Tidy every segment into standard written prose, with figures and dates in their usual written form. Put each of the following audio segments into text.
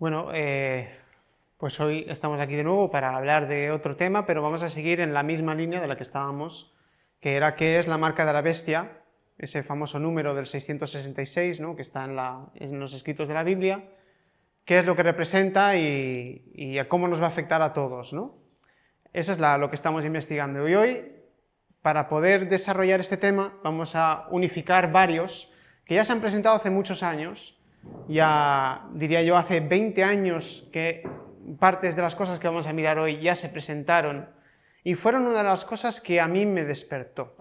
Bueno, pues hoy estamos aquí de nuevo para hablar de otro tema, pero vamos a seguir en la misma línea de la que estábamos, que era qué es la marca de la bestia, ese famoso número del 666, ¿no?, que está en los escritos de la Biblia, qué es lo que representa y a cómo nos va a afectar a todos, ¿no? Eso es lo que estamos investigando. Y hoy, para poder desarrollar este tema, vamos a unificar varios que ya se han presentado hace muchos años. Ya diría yo hace 20 años que partes de las cosas que vamos a mirar hoy ya se presentaron y fueron una de las cosas que a mí me despertó.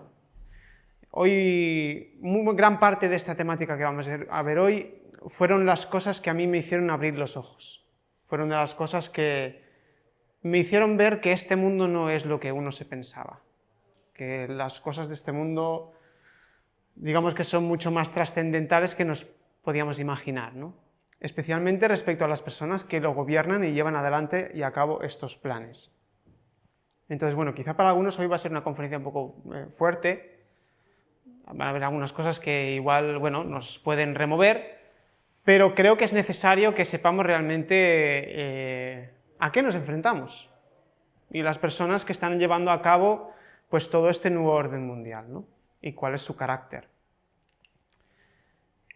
Hoy, gran parte de esta temática que vamos a ver hoy fueron las cosas que a mí me hicieron abrir los ojos. Fueron de las cosas que me hicieron ver que este mundo no es lo que uno se pensaba. Que las cosas de este mundo, digamos que son mucho más trascendentales que nos podíamos imaginar, ¿no? Especialmente respecto a las personas que lo gobiernan y llevan adelante y a cabo estos planes. Entonces, bueno, quizá para algunos hoy va a ser una conferencia un poco fuerte, van a haber algunas cosas que igual, bueno, nos pueden remover, pero creo que es necesario que sepamos realmente a qué nos enfrentamos y las personas que están llevando a cabo pues todo este nuevo orden mundial, ¿no?, y cuál es su carácter.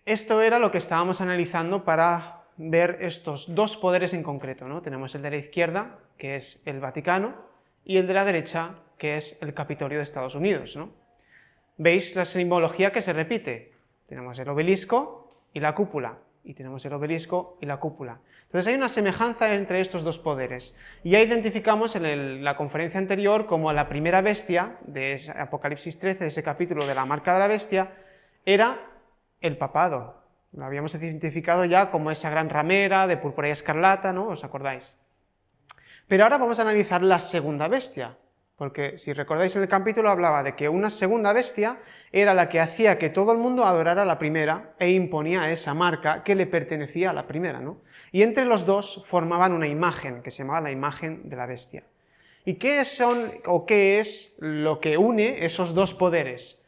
Esto era lo que estábamos analizando para ver estos dos poderes en concreto, ¿no? Tenemos el de la izquierda, que es el Vaticano, y el de la derecha, que es el Capitolio de Estados Unidos, ¿no? ¿Veis la simbología que se repite? Tenemos el obelisco y la cúpula, y tenemos el obelisco y la cúpula. Entonces hay una semejanza entre estos dos poderes, y ya identificamos en la conferencia anterior como la primera bestia de Apocalipsis 13, de ese capítulo de la marca de la bestia, era el papado. Lo habíamos identificado ya como esa gran ramera de púrpura y escarlata, ¿no? ¿Os acordáis? Pero ahora vamos a analizar la segunda bestia, porque si recordáis en el capítulo hablaba de que una segunda bestia era la que hacía que todo el mundo adorara a la primera e imponía esa marca que le pertenecía a la primera, ¿no? Y entre los dos formaban una imagen que se llamaba la imagen de la bestia. ¿Y qué es lo que une esos dos poderes?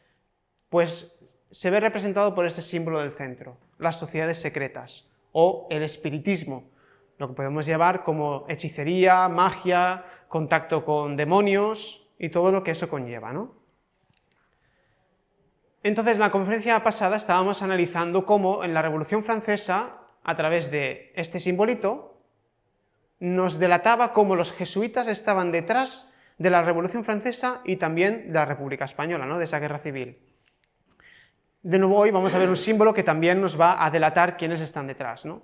Pues se ve representado por ese símbolo del centro, las sociedades secretas o el espiritismo, lo que podemos llevar como hechicería, magia, contacto con demonios y todo lo que eso conlleva, ¿no? Entonces, en la conferencia pasada estábamos analizando cómo en la Revolución Francesa, a través de este simbolito, nos delataba cómo los jesuitas estaban detrás de la Revolución Francesa y también de la República Española, ¿no?, de esa guerra civil. De nuevo hoy vamos a ver un símbolo que también nos va a delatar quiénes están detrás, ¿no?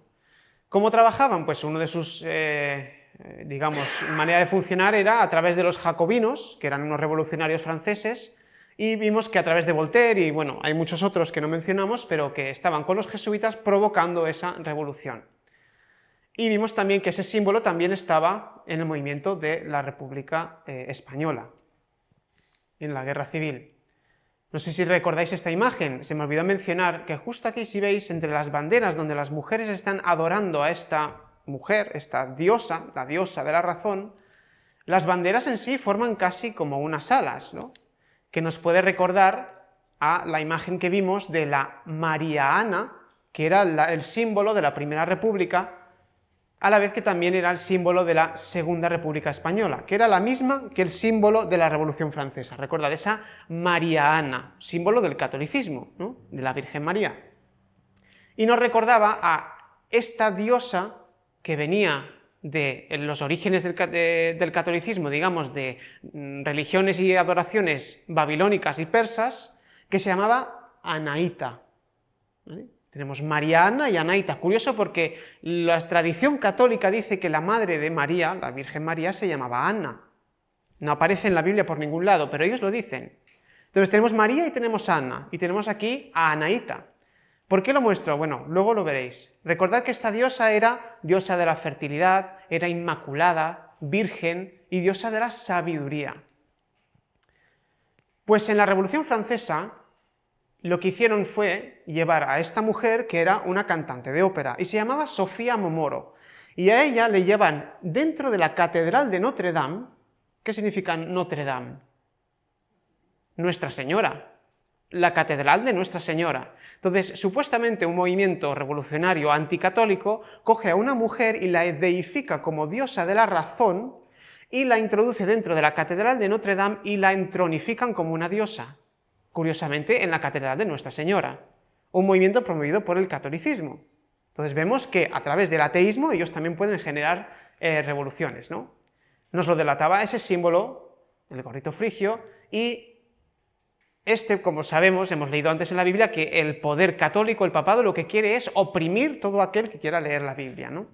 ¿Cómo trabajaban? Pues uno de sus, digamos, manera de funcionar era a través de los jacobinos, que eran unos revolucionarios franceses, y vimos que a través de Voltaire, y bueno, hay muchos otros que no mencionamos, pero que estaban con los jesuitas provocando esa revolución. Y vimos también que ese símbolo también estaba en el movimiento de la República Española, en la guerra civil. No sé si recordáis esta imagen, se me olvidó mencionar que justo aquí, si veis, entre las banderas donde las mujeres están adorando a esta mujer, esta diosa, la diosa de la razón, las banderas en sí forman casi como unas alas, ¿no?, que nos puede recordar a la imagen que vimos de la María Ana, que era el símbolo de la Primera República, a la vez que también era el símbolo de la Segunda República Española, que era la misma que el símbolo de la Revolución Francesa. Recordad, esa María Ana, símbolo del catolicismo, ¿no?, de la Virgen María. Y nos recordaba a esta diosa que venía de los orígenes del catolicismo, digamos, de religiones y adoraciones babilónicas y persas, que se llamaba Anaíta, ¿vale? Tenemos María Ana y Anaíta. Curioso porque la tradición católica dice que la madre de María, la Virgen María, se llamaba Ana. No aparece en la Biblia por ningún lado, pero ellos lo dicen. Entonces tenemos María y tenemos Ana, y tenemos aquí a Anaíta. ¿Por qué lo muestro? Bueno, luego lo veréis. Recordad que esta diosa era diosa de la fertilidad, era inmaculada, virgen y diosa de la sabiduría. Pues en la Revolución Francesa lo que hicieron fue llevar a esta mujer, que era una cantante de ópera, y se llamaba Sofía Momoro, y a ella le llevan dentro de la Catedral de Notre Dame. ¿Qué significa Notre Dame? Nuestra Señora, la catedral de Nuestra Señora. Entonces, supuestamente un movimiento revolucionario anticatólico coge a una mujer y la deifica como diosa de la razón y la introduce dentro de la catedral de Notre Dame y la entronifican como una diosa, curiosamente en la catedral de Nuestra Señora, un movimiento promovido por el catolicismo. Entonces vemos que a través del ateísmo ellos también pueden generar revoluciones, ¿no? Nos lo delataba ese símbolo, el gorrito frigio, y como sabemos, hemos leído antes en la Biblia, que el poder católico, el papado, lo que quiere es oprimir todo aquel que quiera leer la Biblia, ¿no?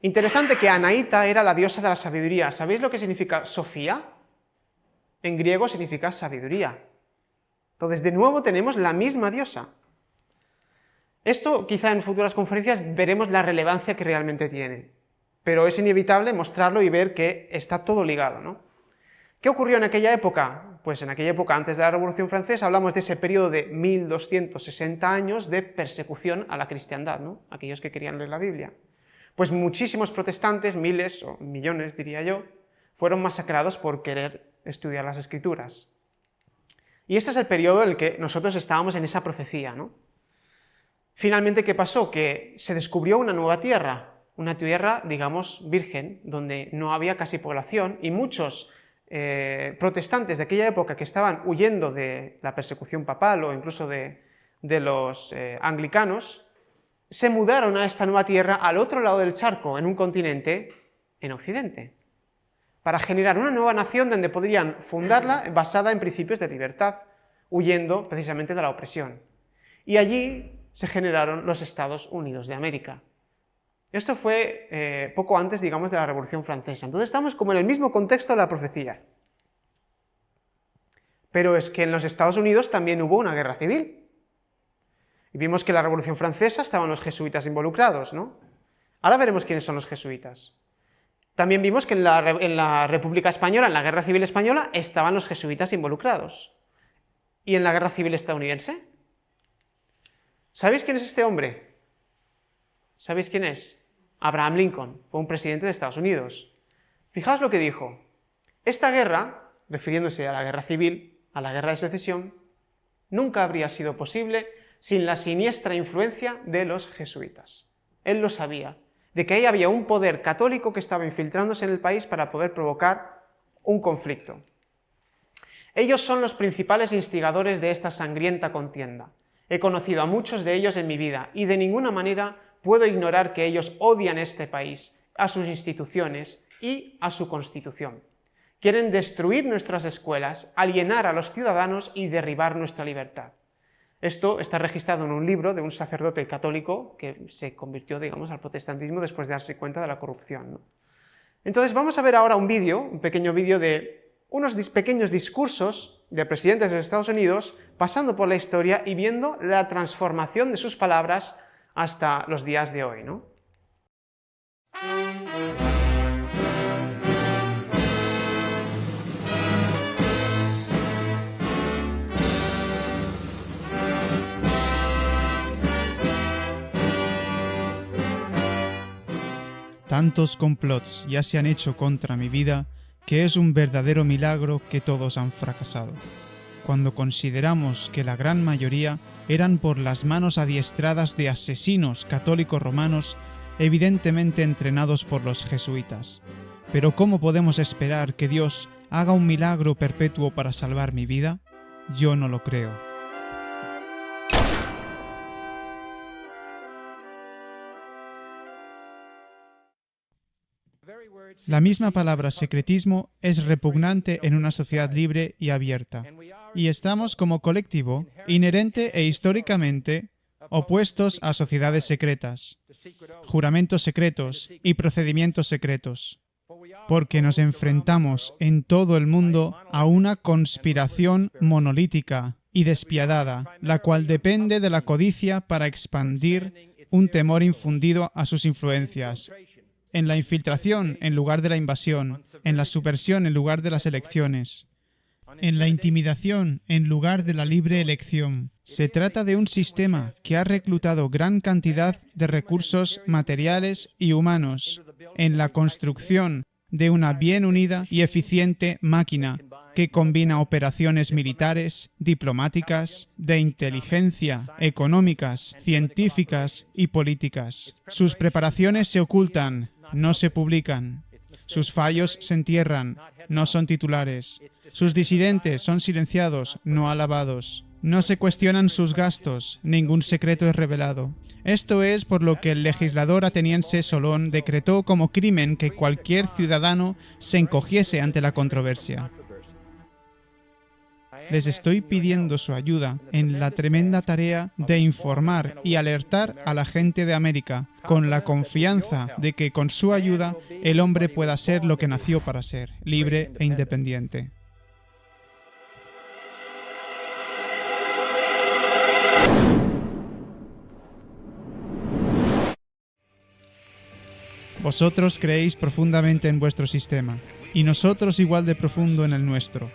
Interesante que Anaíta era la diosa de la sabiduría. ¿Sabéis lo que significa Sofía? En griego significa sabiduría. Entonces, de nuevo tenemos la misma diosa. Esto quizá en futuras conferencias veremos la relevancia que realmente tiene, pero es inevitable mostrarlo y ver que está todo ligado, ¿no? ¿Qué ocurrió en aquella época? Pues en aquella época, antes de la Revolución Francesa, hablamos de ese periodo de 1260 años de persecución a la cristiandad, ¿no? Aquellos que querían leer la Biblia. Pues muchísimos protestantes, miles o millones diría yo, fueron masacrados por querer estudiar las Escrituras. Y este es el periodo en el que nosotros estábamos en esa profecía, ¿no? Finalmente, ¿qué pasó? Que se descubrió una nueva tierra, una tierra, digamos, virgen, donde no había casi población, y muchos protestantes de aquella época que estaban huyendo de la persecución papal o incluso de los anglicanos, se mudaron a esta nueva tierra al otro lado del charco, en un continente en Occidente, para generar una nueva nación donde podrían fundarla basada en principios de libertad, huyendo precisamente de la opresión. Y allí se generaron los Estados Unidos de América. Esto fue poco antes, digamos, de la Revolución Francesa. Entonces estamos como en el mismo contexto de la profecía. Pero es que en los Estados Unidos también hubo una guerra civil. Y vimos que en la Revolución Francesa estaban los jesuitas involucrados, ¿no? Ahora veremos quiénes son los jesuitas. También vimos que en la República Española, en la Guerra Civil Española, estaban los jesuitas involucrados. ¿Y en la Guerra Civil Estadounidense? ¿Sabéis quién es este hombre? ¿Sabéis quién es? Abraham Lincoln, fue un presidente de Estados Unidos. Fijaos lo que dijo. Esta guerra, refiriéndose a la guerra civil, a la guerra de secesión, nunca habría sido posible sin la siniestra influencia de los jesuitas. Él lo sabía, de que ahí había un poder católico que estaba infiltrándose en el país para poder provocar un conflicto. Ellos son los principales instigadores de esta sangrienta contienda. He conocido a muchos de ellos en mi vida y de ninguna manera puedo ignorar que ellos odian este país, a sus instituciones y a su constitución. Quieren destruir nuestras escuelas, alienar a los ciudadanos y derribar nuestra libertad. Esto está registrado en un libro de un sacerdote católico que se convirtió, digamos, al protestantismo después de darse cuenta de la corrupción, ¿no? Entonces vamos a ver ahora un vídeo, un pequeño vídeo de unos pequeños discursos de presidentes de los Estados Unidos pasando por la historia y viendo la transformación de sus palabras hasta los días de hoy, ¿no? Tantos complots ya se han hecho contra mi vida que es un verdadero milagro que todos han fracasado. Cuando consideramos que la gran mayoría eran por las manos adiestradas de asesinos católicos romanos, evidentemente entrenados por los jesuitas. Pero ¿cómo podemos esperar que Dios haga un milagro perpetuo para salvar mi vida? Yo no lo creo. La misma palabra secretismo es repugnante en una sociedad libre y abierta, y estamos como colectivo, inherente e históricamente, opuestos a sociedades secretas, juramentos secretos y procedimientos secretos, porque nos enfrentamos en todo el mundo a una conspiración monolítica y despiadada, la cual depende de la codicia para expandir un temor infundido a sus influencias, en la infiltración en lugar de la invasión, en la subversión en lugar de las elecciones, en la intimidación en lugar de la libre elección. Se trata de un sistema que ha reclutado gran cantidad de recursos materiales y humanos en la construcción de una bien unida y eficiente máquina que combina operaciones militares, diplomáticas, de inteligencia, económicas, científicas y políticas. Sus preparaciones se ocultan, no se publican. Sus fallos se entierran, no son titulares. Sus disidentes son silenciados, no alabados. No se cuestionan sus gastos, ningún secreto es revelado. Esto es por lo que el legislador ateniense Solón decretó como crimen que cualquier ciudadano se encogiese ante la controversia. Les estoy pidiendo su ayuda en la tremenda tarea de informar y alertar a la gente de América, con la confianza de que con su ayuda el hombre pueda ser lo que nació para ser, libre e independiente. Vosotros creéis profundamente en vuestro sistema, y nosotros igual de profundo en el nuestro.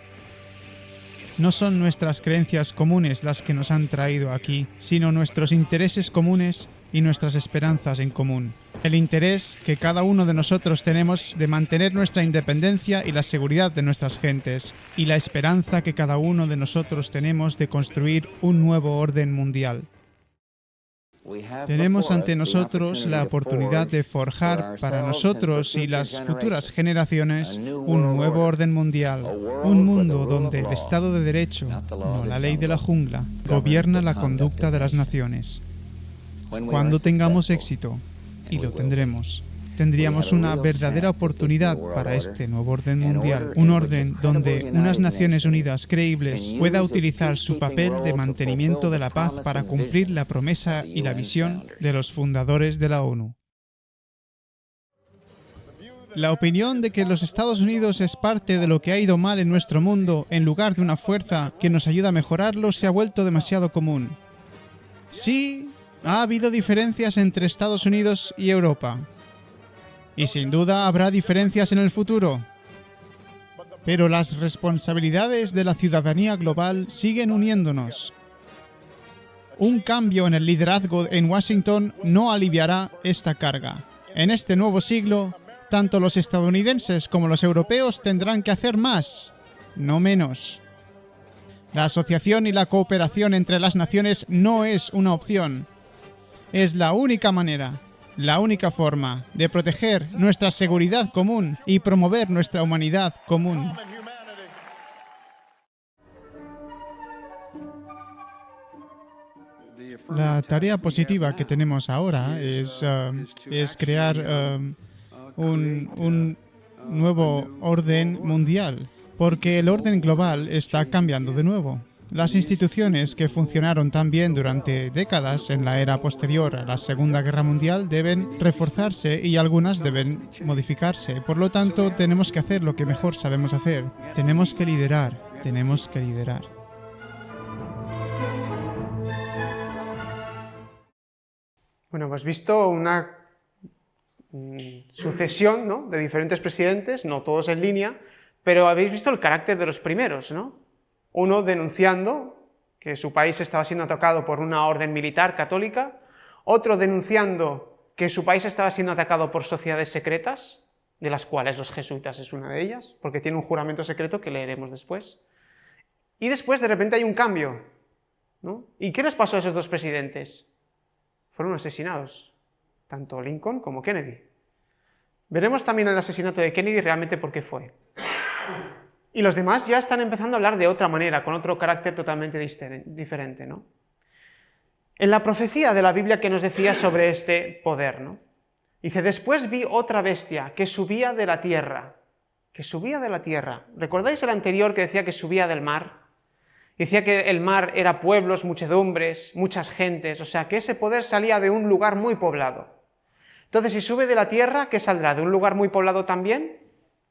No son nuestras creencias comunes las que nos han traído aquí, sino nuestros intereses comunes y nuestras esperanzas en común. El interés que cada uno de nosotros tenemos de mantener nuestra independencia y la seguridad de nuestras gentes, y la esperanza que cada uno de nosotros tenemos de construir un nuevo orden mundial. Tenemos ante nosotros la oportunidad de forjar para nosotros y las futuras generaciones un nuevo orden mundial, un mundo donde el Estado de Derecho, no la ley de la jungla, gobierna la conducta de las naciones. Cuando tengamos éxito, y lo tendremos, tendríamos una verdadera oportunidad para este nuevo orden mundial, un orden donde unas Naciones Unidas creíbles pueda utilizar su papel de mantenimiento de la paz para cumplir la promesa y la visión de los fundadores de la ONU. La opinión de que los Estados Unidos es parte de lo que ha ido mal en nuestro mundo en lugar de una fuerza que nos ayuda a mejorarlo se ha vuelto demasiado común. Sí, ha habido diferencias entre Estados Unidos y Europa. Y sin duda habrá diferencias en el futuro. Pero las responsabilidades de la ciudadanía global siguen uniéndonos. Un cambio en el liderazgo en Washington no aliviará esta carga. En este nuevo siglo, tanto los estadounidenses como los europeos tendrán que hacer más, no menos. La asociación y la cooperación entre las naciones no es una opción. Es la única manera, la única forma de proteger nuestra seguridad común y promover nuestra humanidad común. La tarea positiva que tenemos ahora es crear un nuevo orden mundial, porque el orden global está cambiando de nuevo. Las instituciones que funcionaron tan bien durante décadas en la era posterior a la Segunda Guerra Mundial deben reforzarse y algunas deben modificarse. Por lo tanto, tenemos que hacer lo que mejor sabemos hacer. Tenemos que liderar, tenemos que liderar. Bueno, hemos visto una sucesión, ¿no?, de diferentes presidentes, no todos en línea, pero habéis visto el carácter de los primeros, ¿no? Uno denunciando que su país estaba siendo atacado por una orden militar católica, otro denunciando que su país estaba siendo atacado por sociedades secretas, de las cuales los jesuitas es una de ellas, porque tiene un juramento secreto que leeremos después. Y después de repente hay un cambio, ¿no? ¿Y qué les pasó a esos dos presidentes? Fueron asesinados, tanto Lincoln como Kennedy. Veremos también el asesinato de Kennedy realmente por qué fue. Y los demás ya están empezando a hablar de otra manera, con otro carácter totalmente diferente, ¿no? En la profecía de la Biblia que nos decía sobre este poder, ¿no? Dice, después vi otra bestia que subía de la tierra. Que subía de la tierra. ¿Recordáis el anterior que decía que subía del mar? Decía que el mar era pueblos, muchedumbres, muchas gentes, o sea que ese poder salía de un lugar muy poblado. Entonces, si sube de la tierra, ¿qué saldrá? ¿De un lugar muy poblado también?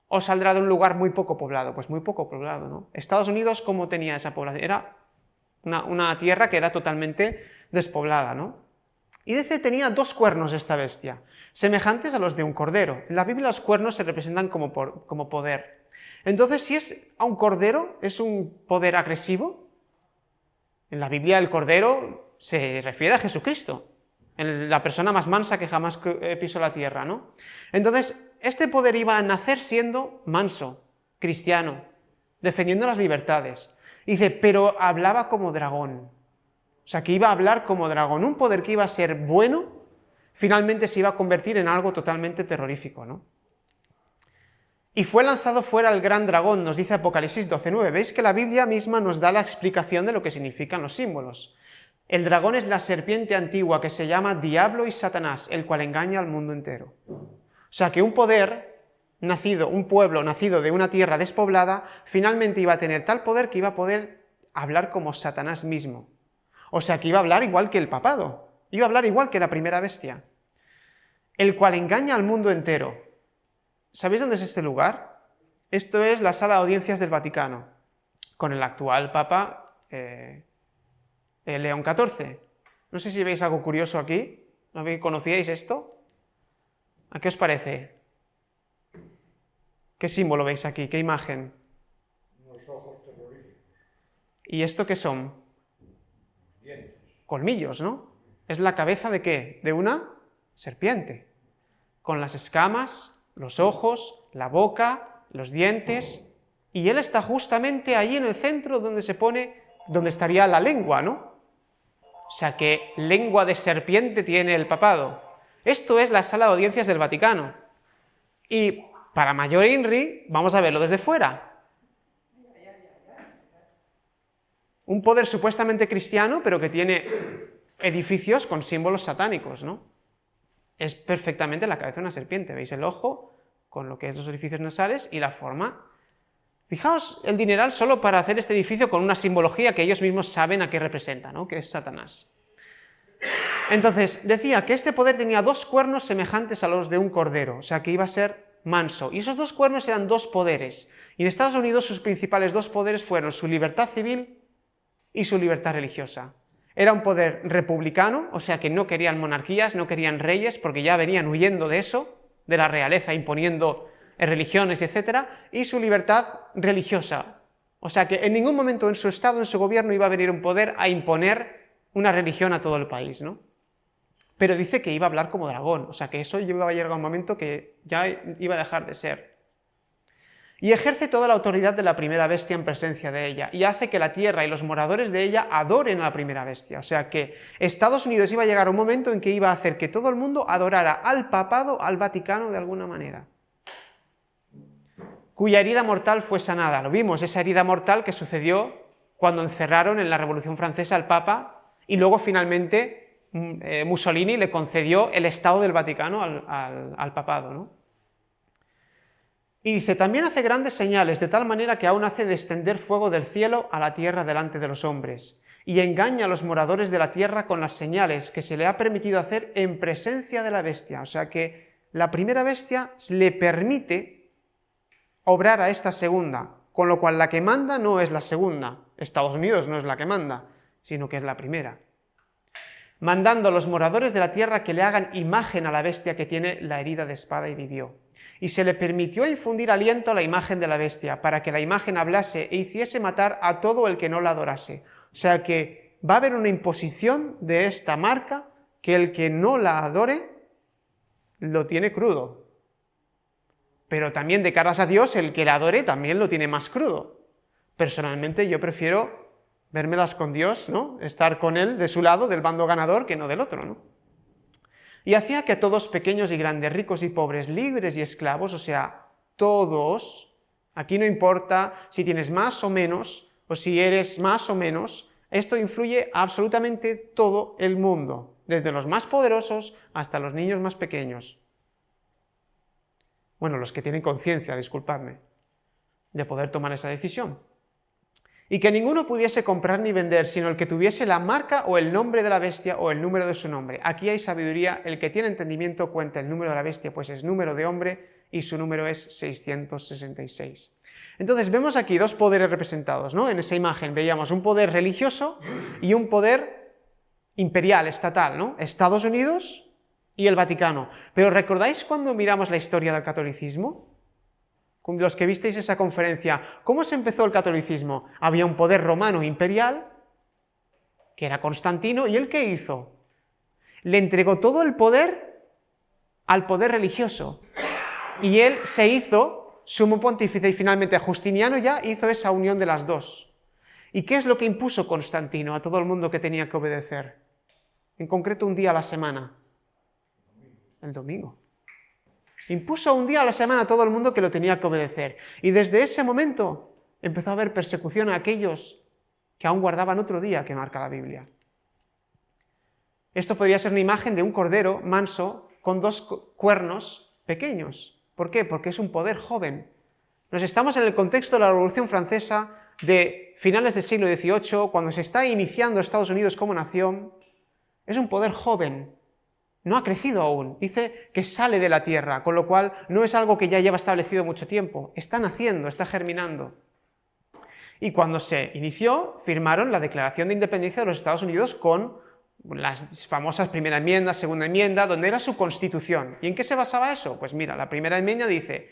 ¿O saldrá de un lugar muy poco poblado? Pues muy poco poblado, ¿no? Estados Unidos, ¿cómo tenía esa población? Era una tierra que era totalmente despoblada, ¿no? Y dice, tenía dos cuernos esta bestia, semejantes a los de un cordero. En la Biblia los cuernos se representan como poder. Entonces, si es a un cordero, ¿es un poder agresivo? En la Biblia el cordero se refiere a Jesucristo, la persona más mansa que jamás pisó la tierra, ¿no? Entonces, este poder iba a nacer siendo manso, cristiano, defendiendo las libertades. Y dice, pero hablaba como dragón. O sea, que iba a hablar como dragón. Un poder que iba a ser bueno, finalmente se iba a convertir en algo totalmente terrorífico, ¿no? Y fue lanzado fuera el gran dragón, nos dice Apocalipsis 12:9. Veis que la Biblia misma nos da la explicación de lo que significan los símbolos. El dragón es la serpiente antigua que se llama Diablo y Satanás, el cual engaña al mundo entero. O sea que un poder nacido, un pueblo nacido de una tierra despoblada, finalmente iba a tener tal poder que iba a poder hablar como Satanás mismo. O sea que iba a hablar igual que el papado, iba a hablar igual que la primera bestia, el cual engaña al mundo entero. ¿Sabéis dónde es este lugar? Esto es la sala de audiencias del Vaticano, con el actual Papa León XIV. No sé si veis algo curioso aquí. ¿No conocíais esto? ¿A qué os parece? ¿Qué símbolo veis aquí? ¿Qué imagen? Unos ojos terroríficos. ¿Y esto qué son? Dientes. Colmillos, ¿no? ¿Es la cabeza de qué? De una serpiente, con las escamas, los ojos, la boca, los dientes, y él está justamente ahí en el centro donde se pone, donde estaría la lengua, ¿no? O sea que lengua de serpiente tiene el papado. Esto es la sala de audiencias del Vaticano. Y para mayor INRI, vamos a verlo desde fuera. Un poder supuestamente cristiano, pero que tiene edificios con símbolos satánicos, ¿no? Es perfectamente la cabeza de una serpiente. ¿Veis el ojo con lo que es los orificios nasales y la forma? Fijaos el dineral solo para hacer este edificio con una simbología que ellos mismos saben a qué representa, ¿no? Que es Satanás. Entonces, decía que este poder tenía 2 cuernos semejantes a los de un cordero, o sea que iba a ser manso. Y esos 2 cuernos eran 2 poderes. Y en Estados Unidos sus principales 2 poderes fueron su libertad civil y su libertad religiosa. Era un poder republicano, o sea que no querían monarquías, no querían reyes, porque ya venían huyendo de eso, de la realeza imponiendo religiones, etc. Y su libertad religiosa. O sea que en ningún momento en su estado, en su gobierno, iba a venir un poder a imponer una religión a todo el país, ¿no? Pero dice que iba a hablar como dragón, o sea que eso iba a llegar a un momento que ya iba a dejar de ser. Y ejerce toda la autoridad de la primera bestia en presencia de ella, y hace que la tierra y los moradores de ella adoren a la primera bestia. O sea que Estados Unidos iba a llegar a un momento en que iba a hacer que todo el mundo adorara al papado, al Vaticano de alguna manera. Cuya herida mortal fue sanada. Lo vimos, esa herida mortal que sucedió cuando encerraron en la Revolución Francesa al Papa, y luego finalmente Mussolini le concedió el Estado del Vaticano al papado, ¿no? Y dice, también hace grandes señales, de tal manera que aún hace descender fuego del cielo a la tierra delante de los hombres, y engaña a los moradores de la tierra con las señales que se le ha permitido hacer en presencia de la bestia. O sea que la primera bestia le permite obrar a esta segunda, con lo cual la que manda no es la segunda, Estados Unidos no es la que manda, sino que es la primera. Mandando a los moradores de la tierra que le hagan imagen a la bestia que tiene la herida de espada y vivió. Y se le permitió infundir aliento a la imagen de la bestia, para que la imagen hablase e hiciese matar a todo el que no la adorase. O sea que va a haber una imposición de esta marca, que el que no la adore lo tiene crudo. Pero también de caras a Dios, el que la adore también lo tiene más crudo. Personalmente yo prefiero vérmelas con Dios, ¿no? Estar con Él de su lado, del bando ganador, que no del otro, ¿no? Y hacía que todos, pequeños y grandes, ricos y pobres, libres y esclavos, o sea, todos, aquí no importa si tienes más o menos, o si eres más o menos, esto influye a absolutamente todo el mundo, desde los más poderosos hasta los niños más pequeños. Bueno, los que tienen conciencia, disculpadme, de poder tomar esa decisión. Y que ninguno pudiese comprar ni vender, sino el que tuviese la marca o el nombre de la bestia o el número de su nombre. Aquí hay sabiduría, el que tiene entendimiento cuenta el número de la bestia, pues es número de hombre y su número es 666. Entonces vemos aquí 2 poderes representados, ¿no? En esa imagen veíamos un poder religioso y un poder imperial, estatal, ¿no? Estados Unidos y el Vaticano. Pero ¿recordáis cuando miramos la historia del catolicismo? Los que visteis esa conferencia, ¿cómo se empezó el catolicismo? Había un poder romano imperial, que era Constantino, ¿y él qué hizo? Le entregó todo el poder al poder religioso, y él se hizo sumo pontífice, y finalmente Justiniano ya hizo esa unión de las dos. ¿Y qué es lo que impuso Constantino a todo el mundo que tenía que obedecer? En concreto, un día a la semana. El domingo. Impuso un día a la semana a todo el mundo que lo tenía que obedecer. Y desde ese momento empezó a haber persecución a aquellos que aún guardaban otro día que marca la Biblia. Esto podría ser una imagen de un cordero manso con dos cuernos pequeños. ¿Por qué? Porque es un poder joven. Nos estamos en el contexto de la Revolución Francesa de finales del siglo XVIII, cuando se está iniciando Estados Unidos como nación. Es un poder joven. No ha crecido aún. Dice que sale de la tierra, con lo cual no es algo que ya lleva establecido mucho tiempo. Está naciendo, está germinando. Y cuando se inició, firmaron la Declaración de Independencia de los Estados Unidos con las famosas primera enmienda, segunda enmienda, donde era su constitución. ¿Y en qué se basaba eso? Pues mira, la primera enmienda dice: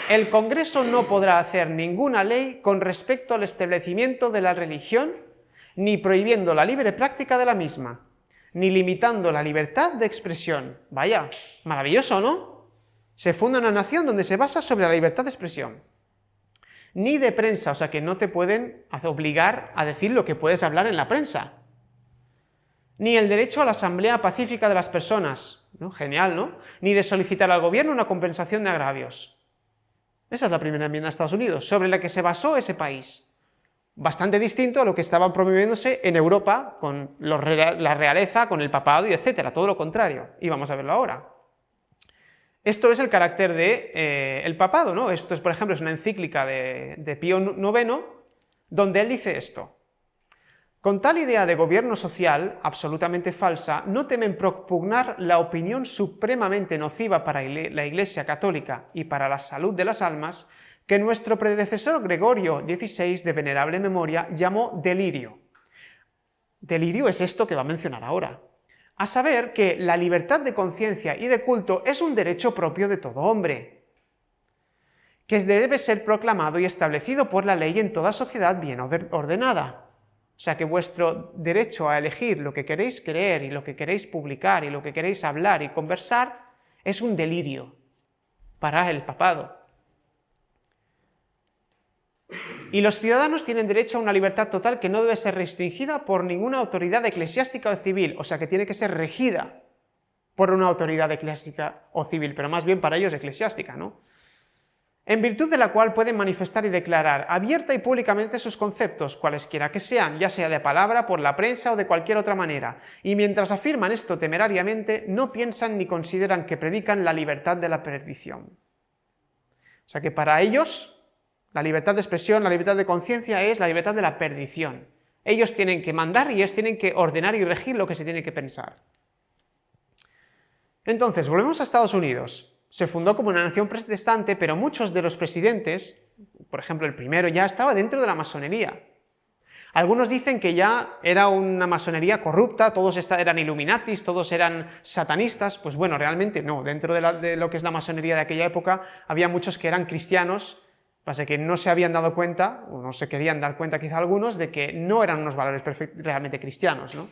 el Congreso no podrá hacer ninguna ley con respecto al establecimiento de la religión, ni prohibiendo la libre práctica de la misma, ni limitando la libertad de expresión. Vaya, maravilloso, ¿no? Se funda una nación donde se basa sobre la libertad de expresión. Ni de prensa, o sea que no te pueden obligar a decir lo que puedes hablar en la prensa. Ni el derecho a la asamblea pacífica de las personas, ¿no? Genial, ¿no? Ni de solicitar al gobierno una compensación de agravios. Esa es la primera enmienda de Estados Unidos, sobre la que se basó ese país. Bastante distinto a lo que estaba promoviéndose en Europa con la realeza, con el papado y etcétera, todo lo contrario. Y vamos a verlo ahora. Esto es el carácter del papado, ¿no? Esto es, por ejemplo, es una encíclica de Pío IX, donde él dice esto: con tal idea de gobierno social, absolutamente falsa, no temen propugnar la opinión supremamente nociva para la Iglesia católica y para la salud de las almas, que nuestro predecesor Gregorio XVI, de venerable memoria, llamó delirio. Delirio es esto que va a mencionar ahora. A saber que la libertad de conciencia y de culto es un derecho propio de todo hombre, que debe ser proclamado y establecido por la ley en toda sociedad bien ordenada. O sea que vuestro derecho a elegir lo que queréis creer y lo que queréis publicar y lo que queréis hablar y conversar es un delirio para el papado. Y los ciudadanos tienen derecho a una libertad total que no debe ser restringida por ninguna autoridad eclesiástica o civil, o sea que tiene que ser regida por una autoridad eclesiástica o civil, pero más bien para ellos eclesiástica, ¿no? En virtud de la cual pueden manifestar y declarar abierta y públicamente sus conceptos, cualesquiera que sean, ya sea de palabra, por la prensa o de cualquier otra manera, y mientras afirman esto temerariamente, no piensan ni consideran que predican la libertad de la perdición. O sea que para ellos la libertad de expresión, la libertad de conciencia es la libertad de la perdición. Ellos tienen que mandar y ellos tienen que ordenar y regir lo que se tiene que pensar. Entonces, volvemos a Estados Unidos. Se fundó como una nación protestante, pero muchos de los presidentes, por ejemplo el primero, ya estaba dentro de la masonería. Algunos dicen que ya era una masonería corrupta, todos eran illuminatis, todos eran satanistas. Pues bueno, realmente no. Dentro de lo que es la masonería de aquella época había muchos que eran cristianos, pasa que no se habían dado cuenta, o no se querían dar cuenta quizá algunos, de que no eran unos valores realmente cristianos, ¿no?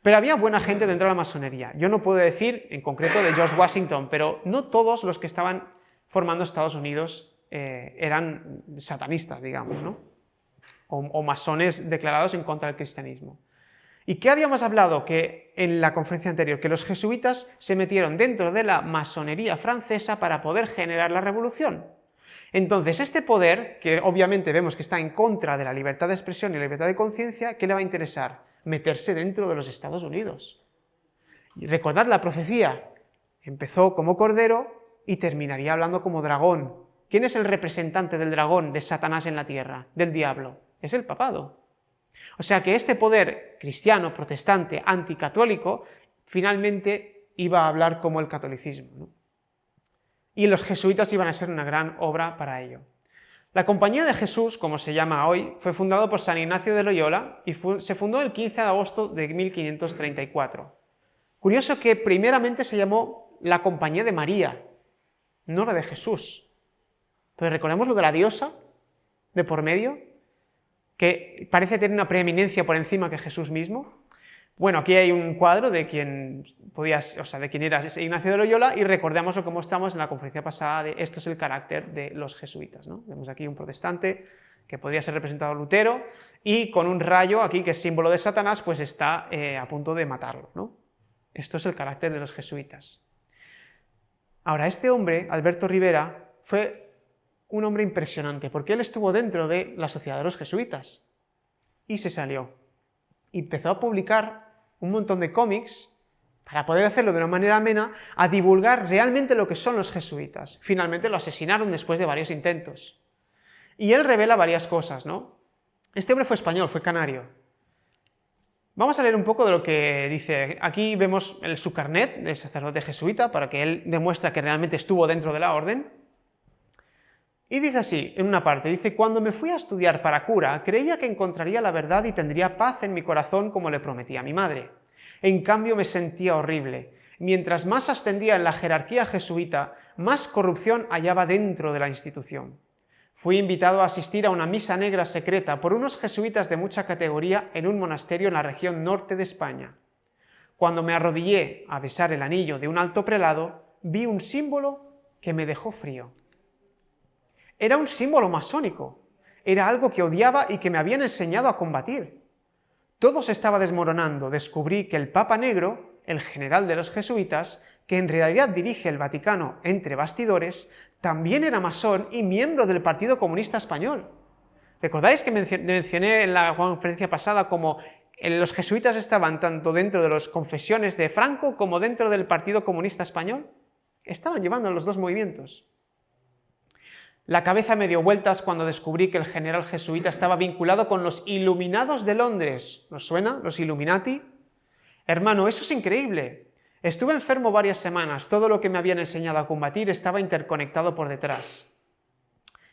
Pero había buena gente dentro de la masonería. Yo no puedo decir en concreto de George Washington, pero no todos los que estaban formando Estados Unidos eran satanistas, digamos, ¿no? O masones declarados en contra del cristianismo. ¿Y qué habíamos hablado que en la conferencia anterior? Que los jesuitas se metieron dentro de la masonería francesa para poder generar la revolución. Entonces, este poder, que obviamente vemos que está en contra de la libertad de expresión y la libertad de conciencia, ¿qué le va a interesar? Meterse dentro de los Estados Unidos. Y recordad la profecía, empezó como cordero y terminaría hablando como dragón. ¿Quién es el representante del dragón, de Satanás en la tierra, del diablo? Es el papado. O sea que este poder cristiano, protestante, anticatólico, finalmente iba a hablar como el catolicismo, ¿no? Y los jesuitas iban a ser una gran obra para ello. La Compañía de Jesús, como se llama hoy, fue fundado por San Ignacio de Loyola y se fundó el 15 de agosto de 1534. Curioso que primeramente se llamó la Compañía de María, no la de Jesús. Entonces, recordemos lo de la diosa de por medio, que parece tener una preeminencia por encima que Jesús mismo. Bueno, aquí hay un cuadro de quién de quién era Ignacio de Loyola, y recordemos cómo estamos en la conferencia pasada de esto es el carácter de los jesuitas, ¿no? Vemos aquí un protestante que podría ser representado Lutero, y con un rayo aquí que es símbolo de Satanás, pues está a punto de matarlo, ¿no? Esto es el carácter de los jesuitas. Ahora, este hombre, Alberto Rivera, fue un hombre impresionante, porque él estuvo dentro de la sociedad de los jesuitas y se salió. Y empezó a publicar un montón de cómics para poder hacerlo de una manera amena, a divulgar realmente lo que son los jesuitas. Finalmente lo asesinaron después de varios intentos. Y él revela varias cosas, ¿no? Este hombre fue español, fue canario. Vamos a leer un poco de lo que dice. Aquí vemos su carnet de sacerdote jesuita, para que él demuestre que realmente estuvo dentro de la orden. Y dice así, en una parte, dice: cuando me fui a estudiar para cura, creía que encontraría la verdad y tendría paz en mi corazón como le prometí a mi madre. En cambio me sentía horrible. Mientras más ascendía en la jerarquía jesuita, más corrupción hallaba dentro de la institución. Fui invitado a asistir a una misa negra secreta por unos jesuitas de mucha categoría en un monasterio en la región norte de España. Cuando me arrodillé a besar el anillo de un alto prelado, vi un símbolo que me dejó frío. Era un símbolo masónico, era algo que odiaba y que me habían enseñado a combatir. Todo se estaba desmoronando. Descubrí que el Papa Negro, el general de los jesuitas, que en realidad dirige el Vaticano entre bastidores, también era masón y miembro del Partido Comunista Español. ¿Recordáis que mencioné en la conferencia pasada cómo los jesuitas estaban tanto dentro de las confesiones de Franco como dentro del Partido Comunista Español? Estaban llevando los dos movimientos. La cabeza me dio vueltas cuando descubrí que el general jesuita estaba vinculado con los Iluminados de Londres. ¿Nos suena? ¿Los Illuminati? Hermano, eso es increíble. Estuve enfermo varias semanas. Todo lo que me habían enseñado a combatir estaba interconectado por detrás.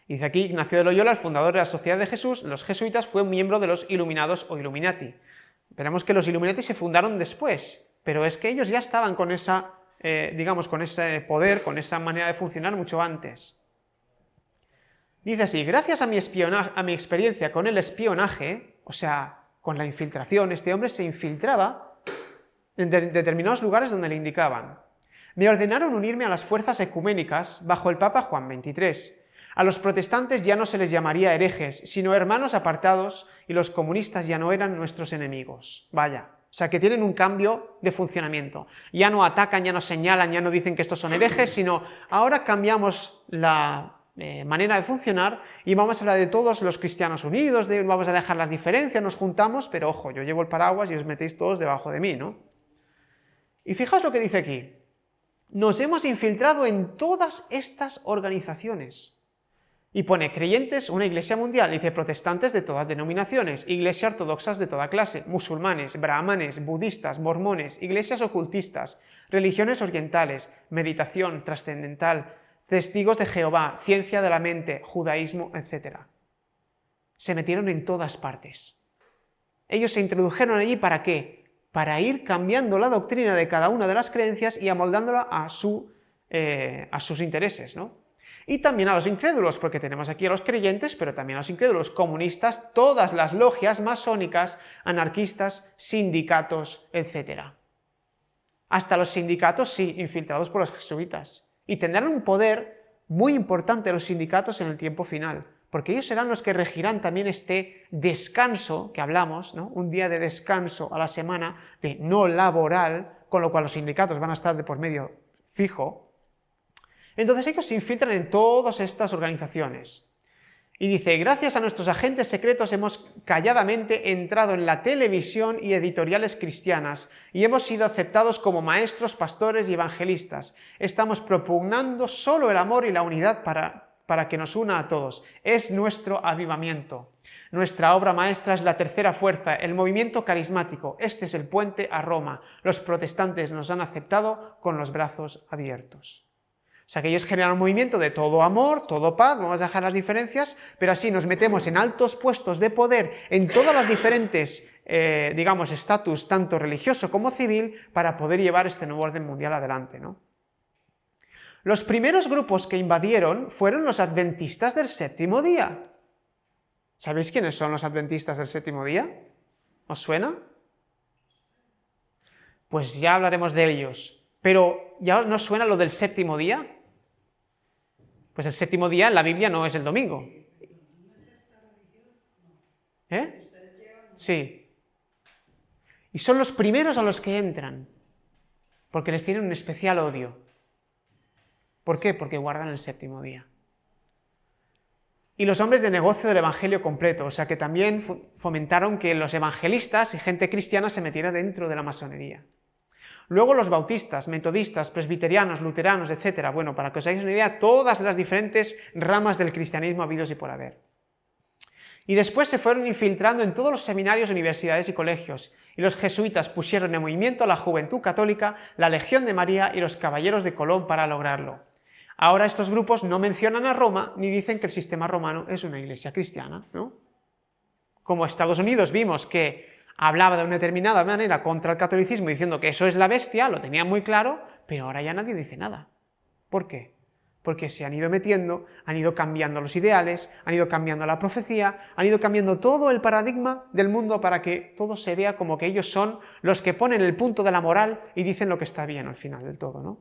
Dice aquí, Ignacio de Loyola, el fundador de la Sociedad de Jesús, los jesuitas, fue un miembro de los Iluminados o Illuminati. Veremos que los Illuminati se fundaron después, pero es que ellos ya estaban con esa, con ese poder, con esa manera de funcionar mucho antes. Dice así: gracias a mi experiencia con el espionaje, o sea, con la infiltración, este hombre se infiltraba en determinados lugares donde le indicaban. Me ordenaron unirme a las fuerzas ecuménicas bajo el Papa Juan XXIII. A los protestantes ya no se les llamaría herejes, sino hermanos apartados, y los comunistas ya no eran nuestros enemigos. Vaya, o sea que tienen un cambio de funcionamiento. Ya no atacan, ya no señalan, ya no dicen que estos son herejes, sino ahora cambiamos la manera de funcionar y vamos a hablar de todos los cristianos unidos, vamos a dejar las diferencias, nos juntamos, pero ojo, yo llevo el paraguas y os metéis todos debajo de mí, ¿no? Y fijaos lo que dice aquí: nos hemos infiltrado en todas estas organizaciones. Y pone creyentes, una iglesia mundial, dice protestantes de todas denominaciones, iglesia ortodoxas de toda clase, musulmanes, brahmanes, budistas, mormones, iglesias ocultistas, religiones orientales, meditación trascendental, testigos de Jehová, ciencia de la mente, judaísmo, etc. Se metieron en todas partes. Ellos se introdujeron allí ¿para qué? Para ir cambiando la doctrina de cada una de las creencias y amoldándola a sus intereses, ¿no? Y también a los incrédulos, porque tenemos aquí a los creyentes, pero también a los incrédulos, comunistas, todas las logias masónicas, anarquistas, sindicatos, etc. Hasta los sindicatos, sí, infiltrados por los jesuitas. Y tendrán un poder muy importante los sindicatos en el tiempo final, porque ellos serán los que regirán también este descanso que hablamos, ¿no? Un día de descanso a la semana, de no laboral, con lo cual los sindicatos van a estar de por medio fijo. Entonces ellos se infiltran en todas estas organizaciones. Y dice: gracias a nuestros agentes secretos hemos calladamente entrado en la televisión y editoriales cristianas y hemos sido aceptados como maestros, pastores y evangelistas. Estamos propugnando solo el amor y la unidad para que nos una a todos. Es nuestro avivamiento. Nuestra obra maestra es la tercera fuerza, el movimiento carismático. Este es el puente a Roma. Los protestantes nos han aceptado con los brazos abiertos. O sea que ellos generan un movimiento de todo amor, todo paz, vamos a dejar las diferencias, pero así nos metemos en altos puestos de poder en todas las diferentes, estatus, tanto religioso como civil, para poder llevar este nuevo orden mundial adelante, ¿no? Los primeros grupos que invadieron fueron los adventistas del séptimo día. ¿Sabéis quiénes son los adventistas del séptimo día? ¿Os suena? Pues ya hablaremos de ellos. Pero ¿ya nos suena lo del séptimo día? Pues el séptimo día en la Biblia no es el domingo. ¿Eh? Sí. Y son los primeros a los que entran, porque les tienen un especial odio. ¿Por qué? Porque guardan el séptimo día. Y los hombres de negocio del evangelio completo, o sea que también fomentaron que los evangelistas y gente cristiana se metiera dentro de la masonería. Luego los bautistas, metodistas, presbiterianos, luteranos, etc. Bueno, para que os hagáis una idea, todas las diferentes ramas del cristianismo habidos y por haber. Y después se fueron infiltrando en todos los seminarios, universidades y colegios, y los jesuitas pusieron en movimiento a la juventud católica, la Legión de María y los Caballeros de Colón para lograrlo. Ahora estos grupos no mencionan a Roma ni dicen que el sistema romano es una iglesia cristiana, ¿no? Como Estados Unidos vimos que hablaba de una determinada manera contra el catolicismo diciendo que eso es la bestia, lo tenía muy claro, pero ahora ya nadie dice nada. ¿Por qué? Porque se han ido metiendo, han ido cambiando los ideales, han ido cambiando la profecía, han ido cambiando todo el paradigma del mundo para que todo se vea como que ellos son los que ponen el punto de la moral y dicen lo que está bien al final del todo, ¿no?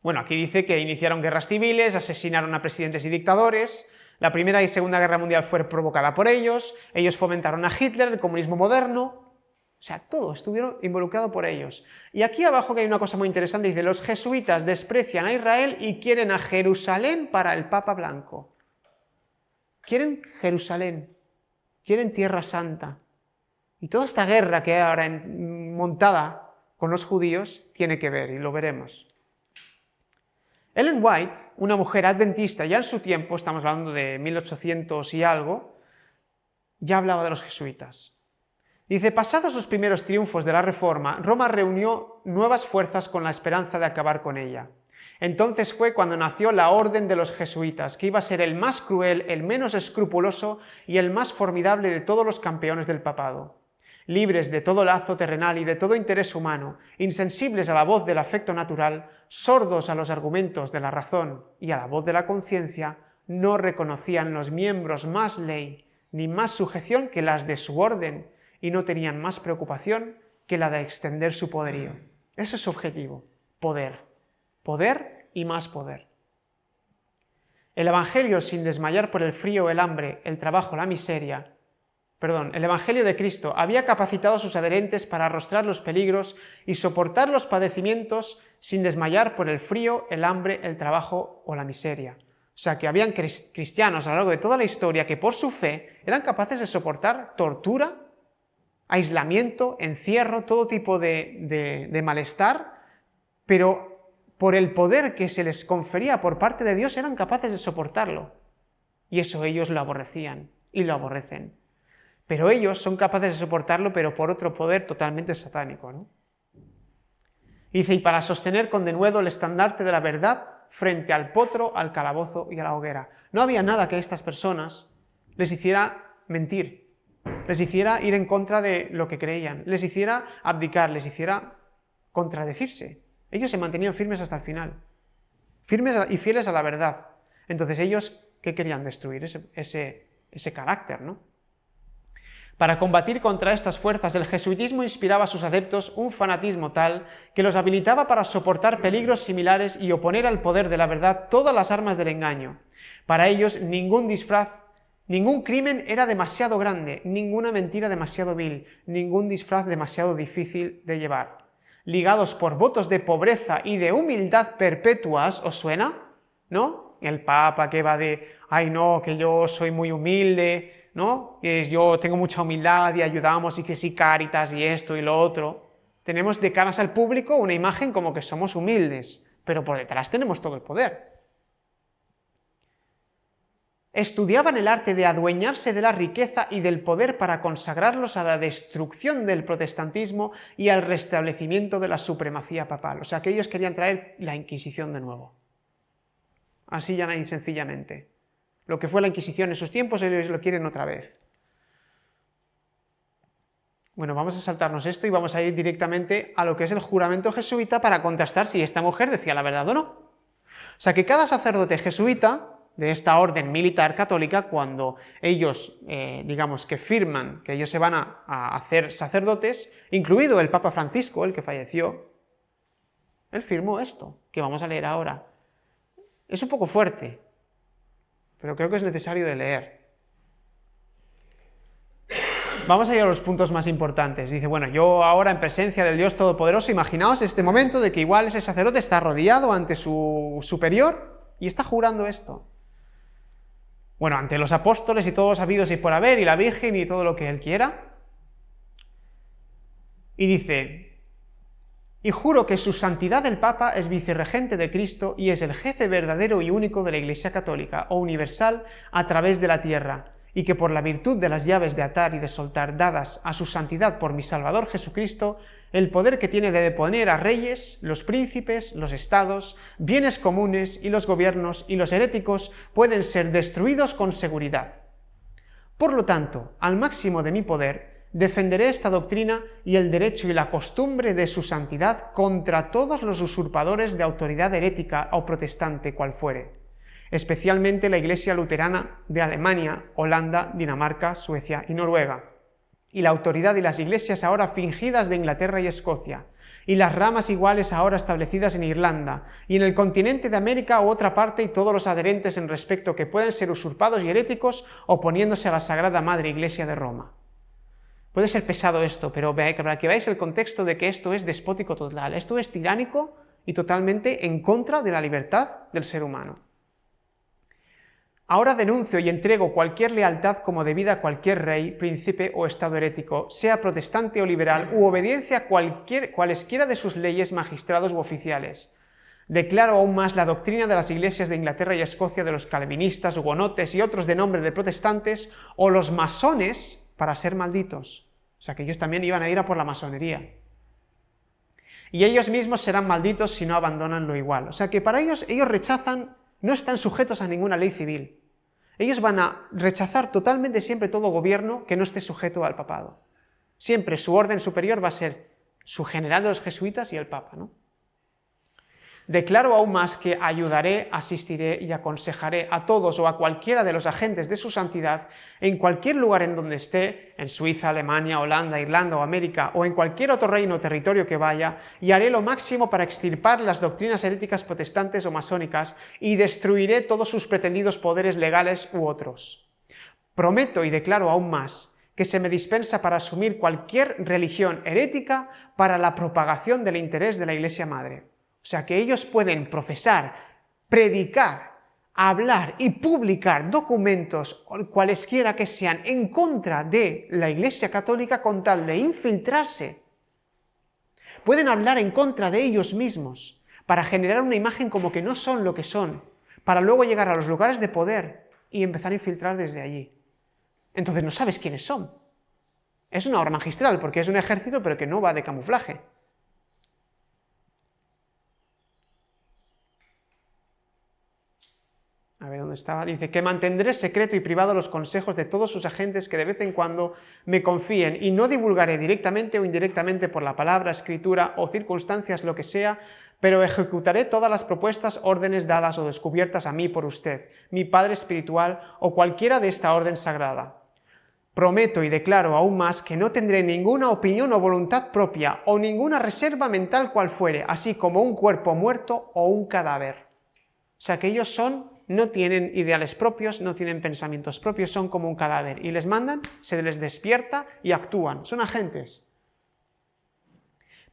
Bueno, aquí dice que iniciaron guerras civiles, asesinaron a presidentes y dictadores, la Primera y Segunda Guerra Mundial fue provocada por ellos fomentaron a Hitler, el comunismo moderno, o sea, todo estuvieron involucrados por ellos. Y aquí abajo que hay una cosa muy interesante, dice, los jesuitas desprecian a Israel y quieren a Jerusalén para el Papa Blanco. Quieren Jerusalén, quieren Tierra Santa. Y toda esta guerra que hay ahora montada con los judíos tiene que ver, y lo veremos. Ellen White, una mujer adventista ya en su tiempo, estamos hablando de 1800 y algo, ya hablaba de los jesuitas. Dice, pasados los primeros triunfos de la Reforma, Roma reunió nuevas fuerzas con la esperanza de acabar con ella. Entonces fue cuando nació la Orden de los Jesuitas, que iba a ser el más cruel, el menos escrupuloso y el más formidable de todos los campeones del papado. Libres de todo lazo terrenal y de todo interés humano, insensibles a la voz del afecto natural, sordos a los argumentos de la razón y a la voz de la conciencia, no reconocían los miembros más ley ni más sujeción que las de su orden y no tenían más preocupación que la de extender su poderío. Ese es su objetivo, poder. Poder y más poder. El Evangelio, sin desmayar por el frío, el hambre, el trabajo, la miseria, el Evangelio de Cristo había capacitado a sus adherentes para arrostrar los peligros y soportar los padecimientos sin desmayar por el frío, el hambre, el trabajo o la miseria. O sea, que habían cristianos a lo largo de toda la historia que por su fe eran capaces de soportar tortura, aislamiento, encierro, todo tipo de malestar, pero por el poder que se les confería por parte de Dios eran capaces de soportarlo. Y eso ellos lo aborrecían y lo aborrecen. Pero ellos son capaces de soportarlo, pero por otro poder totalmente satánico, ¿no? Y dice, y para sostener con denuedo el estandarte de la verdad frente al potro, al calabozo y a la hoguera. No había nada que a estas personas les hiciera mentir, les hiciera ir en contra de lo que creían, les hiciera abdicar, les hiciera contradecirse. Ellos se mantenían firmes hasta el final, firmes y fieles a la verdad. Entonces ellos, ¿qué querían? Destruir ese carácter, ¿no? Para combatir contra estas fuerzas, el jesuitismo inspiraba a sus adeptos un fanatismo tal que los habilitaba para soportar peligros similares y oponer al poder de la verdad todas las armas del engaño. Para ellos, ningún crimen era demasiado grande, ninguna mentira demasiado vil, ningún disfraz demasiado difícil de llevar. Ligados por votos de pobreza y de humildad perpetuas, ¿os suena? ¿No? El Papa que va de, ay no, que yo soy muy humilde, ¿no? Yo tengo mucha humildad y ayudamos y que sí, Cáritas y esto y lo otro. Tenemos de caras al público una imagen como que somos humildes, pero por detrás tenemos todo el poder. Estudiaban el arte de adueñarse de la riqueza y del poder para consagrarlos a la destrucción del protestantismo y al restablecimiento de la supremacía papal. O sea que ellos querían traer la Inquisición de nuevo. Así ya y sencillamente. Lo que fue la Inquisición en sus tiempos, ellos lo quieren otra vez. Bueno, vamos a saltarnos esto y vamos a ir directamente a lo que es el juramento jesuita para contrastar si esta mujer decía la verdad o no. O sea que cada sacerdote jesuita de esta orden militar católica, cuando ellos, digamos que firman que ellos se van a hacer sacerdotes, incluido el Papa Francisco, el que falleció, él firmó esto, que vamos a leer ahora. Es un poco fuerte, pero creo que es necesario de leer. Vamos a ir a los puntos más importantes. Dice, bueno, yo ahora en presencia del Dios Todopoderoso, imaginaos este momento de que igual ese sacerdote está arrodillado ante su superior y está jurando esto. Bueno, ante los apóstoles y todos los habidos y por haber, y la Virgen y todo lo que él quiera. Y dice, y juro que su santidad el Papa es vicerregente de Cristo y es el jefe verdadero y único de la Iglesia Católica o universal a través de la tierra, y que por la virtud de las llaves de atar y de soltar dadas a su santidad por mi Salvador Jesucristo, el poder que tiene de deponer a reyes, los príncipes, los estados, bienes comunes y los gobiernos y los heréticos pueden ser destruidos con seguridad. Por lo tanto, al máximo de mi poder, defenderé esta doctrina y el derecho y la costumbre de su santidad contra todos los usurpadores de autoridad herética o protestante cual fuere, especialmente la Iglesia luterana de Alemania, Holanda, Dinamarca, Suecia y Noruega, y la autoridad y las iglesias ahora fingidas de Inglaterra y Escocia, y las ramas iguales ahora establecidas en Irlanda, y en el continente de América u otra parte, y todos los adherentes en respecto que pueden ser usurpados y heréticos oponiéndose a la Sagrada Madre Iglesia de Roma. Puede ser pesado esto, pero para que veáis el contexto de que esto es despótico total, esto es tiránico y totalmente en contra de la libertad del ser humano. Ahora denuncio y entrego cualquier lealtad como debida a cualquier rey, príncipe o estado herético, sea protestante o liberal, u obediencia a cualesquiera de sus leyes, magistrados u oficiales. Declaro aún más la doctrina de las iglesias de Inglaterra y Escocia, de los calvinistas, hugonotes y otros de nombre de protestantes, o los masones, para ser malditos. O sea que ellos también iban a ir a por la masonería. Y ellos mismos serán malditos si no abandonan lo igual. O sea que para ellos rechazan, no están sujetos a ninguna ley civil. Ellos van a rechazar totalmente siempre todo gobierno que no esté sujeto al papado. Siempre su orden superior va a ser su general de los jesuitas y el papa, ¿no? Declaro aún más que ayudaré, asistiré y aconsejaré a todos o a cualquiera de los agentes de su santidad en cualquier lugar en donde esté, en Suiza, Alemania, Holanda, Irlanda o América, o en cualquier otro reino o territorio que vaya, y haré lo máximo para extirpar las doctrinas heréticas protestantes o masónicas y destruiré todos sus pretendidos poderes legales u otros. Prometo y declaro aún más que se me dispensa para asumir cualquier religión herética para la propagación del interés de la Iglesia Madre. O sea que ellos pueden profesar, predicar, hablar y publicar documentos, cualesquiera que sean, en contra de la Iglesia Católica con tal de infiltrarse. Pueden hablar en contra de ellos mismos para generar una imagen como que no son lo que son, para luego llegar a los lugares de poder y empezar a infiltrar desde allí. Entonces no sabes quiénes son. Es una obra magistral porque es un ejército pero que no va de camuflaje. A ver, ¿dónde estaba? Dice que mantendré secreto y privado los consejos de todos sus agentes que de vez en cuando me confíen y no divulgaré directamente o indirectamente por la palabra, escritura o circunstancias lo que sea, pero ejecutaré todas las propuestas, órdenes dadas o descubiertas a mí por usted, mi Padre espiritual o cualquiera de esta orden sagrada. Prometo y declaro aún más que no tendré ninguna opinión o voluntad propia o ninguna reserva mental cual fuere, así como un cuerpo muerto o un cadáver. O sea que ellos no tienen ideales propios, no tienen pensamientos propios, son como un cadáver y les mandan, se les despierta y actúan, son agentes.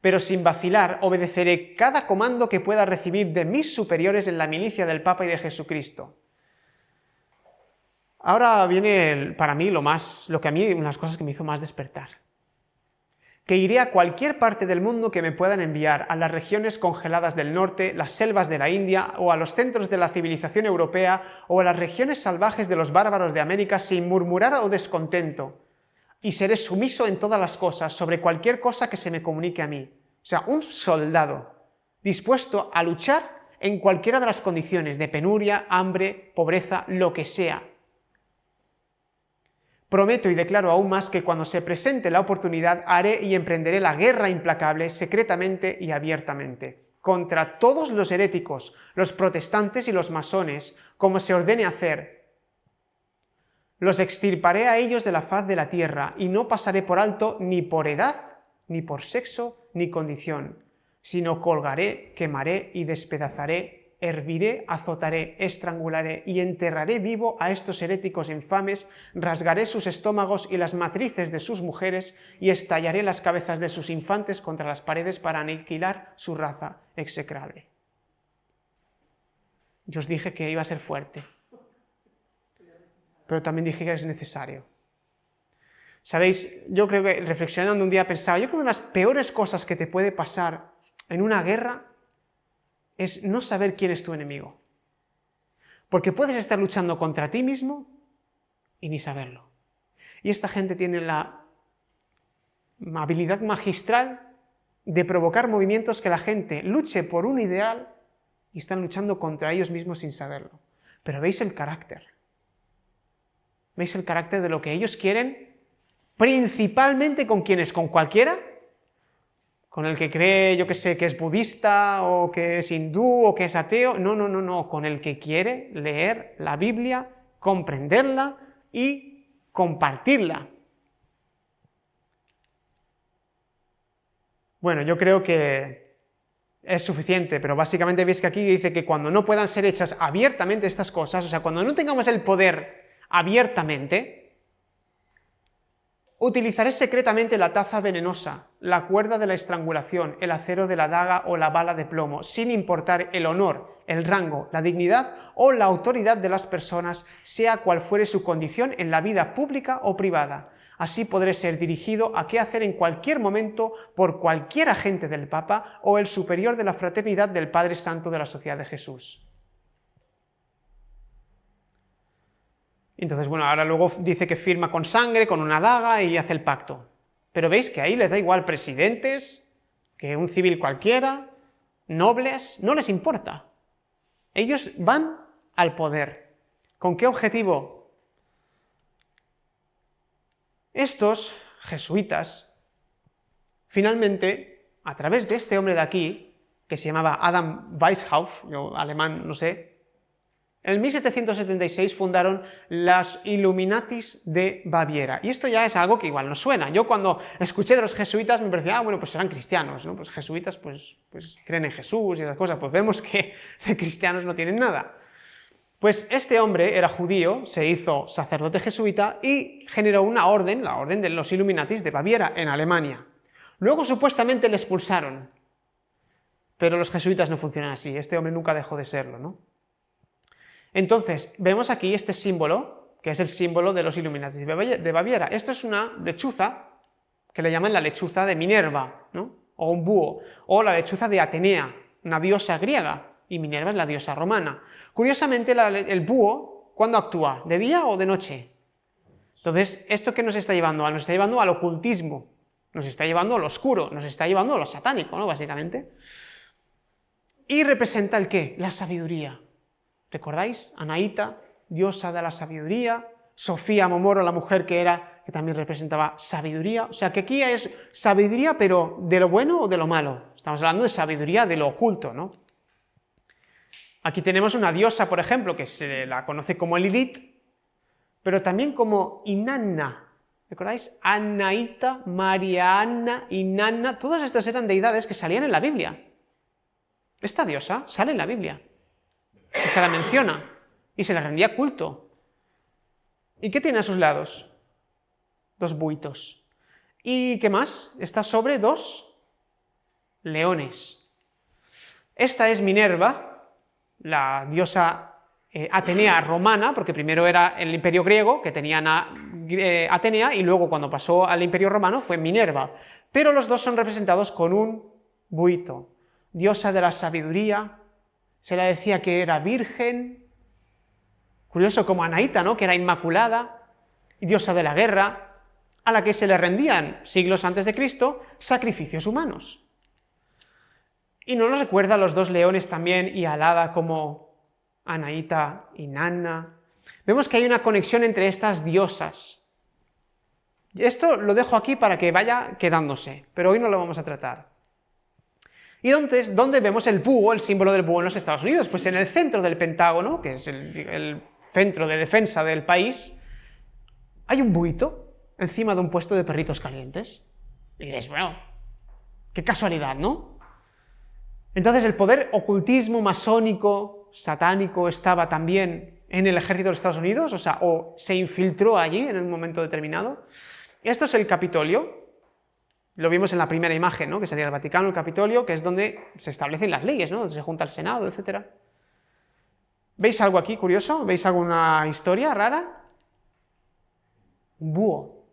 Pero sin vacilar obedeceré cada comando que pueda recibir de mis superiores en la milicia del Papa y de Jesucristo. Ahora viene para mí una de las cosas que me hizo más despertar. Que iré a cualquier parte del mundo que me puedan enviar, a las regiones congeladas del norte, las selvas de la India, o a los centros de la civilización europea, o a las regiones salvajes de los bárbaros de América, sin murmurar o descontento. Y seré sumiso en todas las cosas, sobre cualquier cosa que se me comunique a mí. O sea, un soldado, dispuesto a luchar en cualquiera de las condiciones, de penuria, hambre, pobreza, lo que sea. Prometo y declaro aún más que cuando se presente la oportunidad haré y emprenderé la guerra implacable secretamente y abiertamente. contra todos los heréticos, los protestantes y los masones, como se ordene hacer. Los extirparé a ellos de la faz de la tierra, y no pasaré por alto ni por edad, ni por sexo, ni condición, sino colgaré, quemaré y despedazaré, herviré, azotaré, estrangularé y enterraré vivo a estos heréticos infames, rasgaré sus estómagos y las matrices de sus mujeres, y estallaré las cabezas de sus infantes contra las paredes para aniquilar su raza execrable. Yo os dije que iba a ser fuerte, pero también dije que es necesario. Sabéis, yo creo que reflexionando un día pensaba, yo creo que una de las peores cosas que te puede pasar en una guerra es no saber quién es tu enemigo. Porque puedes estar luchando contra ti mismo y ni saberlo. Y esta gente tiene la habilidad magistral de provocar movimientos que la gente luche por un ideal y están luchando contra ellos mismos sin saberlo. Pero veis el carácter. ¿Veis el carácter de lo que ellos quieren? Principalmente con quienes, con cualquiera, con el que cree, yo que sé, que es budista, o que es hindú, o que es ateo, no, con el que quiere leer la Biblia, comprenderla y compartirla. Bueno, yo creo que es suficiente, pero básicamente veis que aquí dice que cuando no puedan ser hechas abiertamente estas cosas, o sea, cuando no tengamos el poder abiertamente, utilizaré secretamente la taza venenosa, la cuerda de la estrangulación, el acero de la daga o la bala de plomo, sin importar el honor, el rango, la dignidad o la autoridad de las personas, sea cual fuere su condición en la vida pública o privada. Así podré ser dirigido a qué hacer en cualquier momento por cualquier agente del Papa o el superior de la fraternidad del Padre Santo de la Sociedad de Jesús. Entonces, bueno, ahora luego dice que firma con sangre, con una daga y hace el pacto. Pero veis que ahí les da igual presidentes, que un civil cualquiera, nobles, no les importa. Ellos van al poder. ¿Con qué objetivo? Estos jesuitas, finalmente, a través de este hombre de aquí, que se llamaba Adam Weishaupt, yo alemán no sé, en el 1776 fundaron las Illuminatis de Baviera. Y esto ya es algo que igual nos suena. Yo cuando escuché de los jesuitas me parecía, bueno, pues serán cristianos, ¿no? Pues jesuitas pues creen en Jesús y esas cosas. Pues vemos que de cristianos no tienen nada. Pues este hombre era judío, se hizo sacerdote jesuita y generó una orden, la orden de los Illuminatis de Baviera, en Alemania. Luego supuestamente le expulsaron, pero los jesuitas no funcionan así, este hombre nunca dejó de serlo, ¿no? Entonces, vemos aquí este símbolo, que es el símbolo de los Illuminatis de Baviera. Esto es una lechuza, que le llaman la lechuza de Minerva, ¿no? O un búho, o la lechuza de Atenea, una diosa griega, y Minerva es la diosa romana. Curiosamente, el búho, ¿cuándo actúa? ¿De día o de noche? Entonces, ¿esto qué nos está llevando? Nos está llevando al ocultismo, nos está llevando al oscuro, nos está llevando a lo satánico, ¿no? Básicamente. Y representa el ¿qué? La sabiduría. ¿Recordáis? Anaíta, diosa de la sabiduría, Sofía Momoro, la mujer que también representaba sabiduría. O sea que aquí es sabiduría, pero ¿de lo bueno o de lo malo? Estamos hablando de sabiduría de lo oculto, ¿no? Aquí tenemos una diosa, por ejemplo, que se la conoce como Lilith, pero también como Inanna. ¿Recordáis? Anaíta, María Anna, Inanna, todas estas eran deidades que salían en la Biblia. Esta diosa sale en la Biblia. Y se la menciona, y se le rendía culto. ¿Y qué tiene a sus lados? Dos buitos. ¿Y qué más? Está sobre dos leones. Esta es Minerva, la diosa Atenea romana, porque primero era el imperio griego, que tenían a Atenea, y luego cuando pasó al imperio romano fue Minerva. Pero los dos son representados con un buito. Diosa de la sabiduría, se la decía que era virgen, curioso como Anaíta, ¿no? Que era inmaculada, y diosa de la guerra, a la que se le rendían, siglos antes de Cristo, sacrificios humanos. ¿Y no nos recuerda a los dos leones también y a Alada como Anaíta y Nanna? Vemos que hay una conexión entre estas diosas. Esto lo dejo aquí para que vaya quedándose, pero hoy no lo vamos a tratar. ¿Y dónde vemos el búho, el símbolo del búho en los Estados Unidos? Pues en el centro del Pentágono, que es el centro de defensa del país, hay un buito encima de un puesto de perritos calientes. Y diréis, bueno, qué casualidad, ¿no? Entonces el poder ocultismo masónico, satánico, estaba también en el ejército de los Estados Unidos, o se infiltró allí en un momento determinado. Esto es el Capitolio. Lo vimos en la primera imagen, ¿no? Que sería el Vaticano, el Capitolio, que es donde se establecen las leyes, ¿no? Donde se junta el Senado, etc. ¿Veis algo aquí curioso? ¿Veis alguna historia rara? Un búho.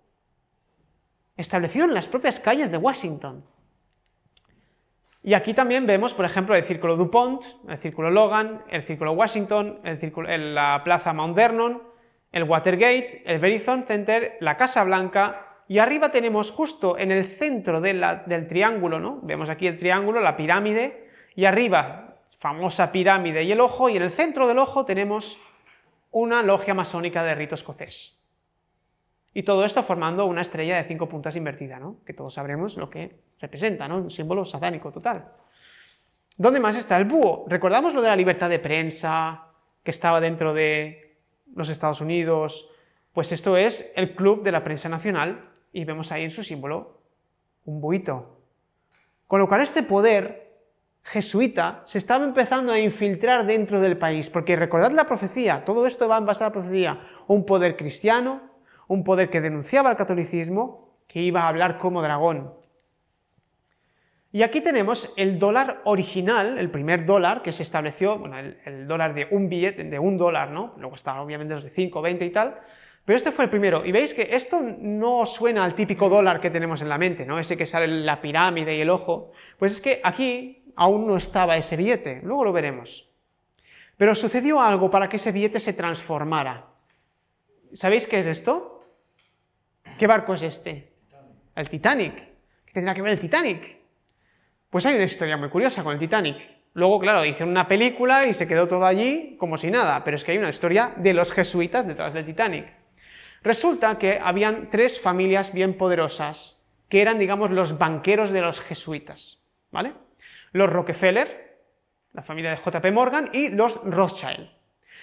Establecido en las propias calles de Washington. Y aquí también vemos, por ejemplo, el Círculo DuPont, el Círculo Logan, el Círculo Washington, la Plaza Mount Vernon, el Watergate, el Verizon Center, la Casa Blanca. Y arriba tenemos justo en el centro del triángulo, ¿no? Vemos aquí el triángulo, la pirámide, y arriba, famosa pirámide y el ojo, y en el centro del ojo tenemos una logia masónica de rito escocés. Y todo esto formando una estrella de 5 puntas invertida, ¿no? Que todos sabremos lo que representa, ¿no? Un símbolo satánico total. ¿Dónde más está el búho? ¿Recordamos lo de la libertad de prensa que estaba dentro de los Estados Unidos? Pues esto es el Club de la Prensa Nacional, y vemos ahí en su símbolo un buito. Con lo cual este poder jesuita se estaba empezando a infiltrar dentro del país, porque recordad la profecía, todo esto va en base a la profecía, un poder cristiano, un poder que denunciaba el catolicismo, que iba a hablar como dragón. Y aquí tenemos el dólar original, el primer dólar que se estableció, bueno, el dólar de un billete, de $1, ¿no? Luego estaban obviamente los de 5, 20 y tal, pero este fue el primero, y veis que esto no suena al típico dólar que tenemos en la mente, ¿no? Ese que sale la pirámide y el ojo, pues es que aquí aún no estaba ese billete, luego lo veremos. Pero sucedió algo para que ese billete se transformara. ¿Sabéis qué es esto? ¿Qué barco es este? El Titanic. ¿Qué tendrá que ver el Titanic? Pues hay una historia muy curiosa con el Titanic. Luego, claro, hicieron una película y se quedó todo allí como si nada, pero es que hay una historia de los jesuitas detrás del Titanic. Resulta que habían 3 familias bien poderosas que eran, digamos, los banqueros de los jesuitas, ¿vale? Los Rockefeller, la familia de JP Morgan, y los Rothschild.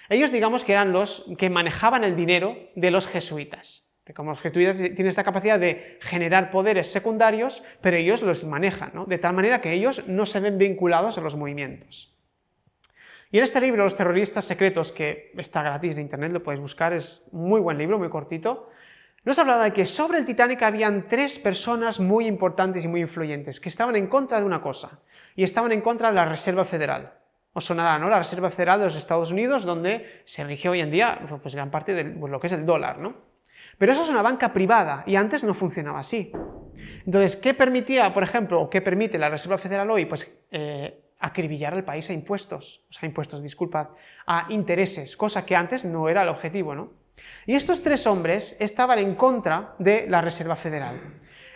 Ellos, digamos, que eran los que manejaban el dinero de los jesuitas. Porque como los jesuitas tienen esta capacidad de generar poderes secundarios, pero ellos los manejan, ¿no? De tal manera que ellos no se ven vinculados a los movimientos. Y en este libro, Los terroristas secretos, que está gratis en internet, lo podéis buscar, es muy buen libro, muy cortito, nos habla de que sobre el Titanic habían 3 personas muy importantes y muy influyentes, que estaban en contra de una cosa, y estaban en contra de la Reserva Federal. Os sonará, ¿no? La Reserva Federal de los Estados Unidos, donde se rige hoy en día pues, gran parte de lo que es el dólar, ¿no? Pero eso es una banca privada, y antes no funcionaba así. Entonces, ¿qué permitía, por ejemplo, o qué permite la Reserva Federal hoy? Pues acribillar al país a disculpad, a intereses, cosa que antes no era el objetivo, ¿no? Y estos 3 hombres estaban en contra de la Reserva Federal.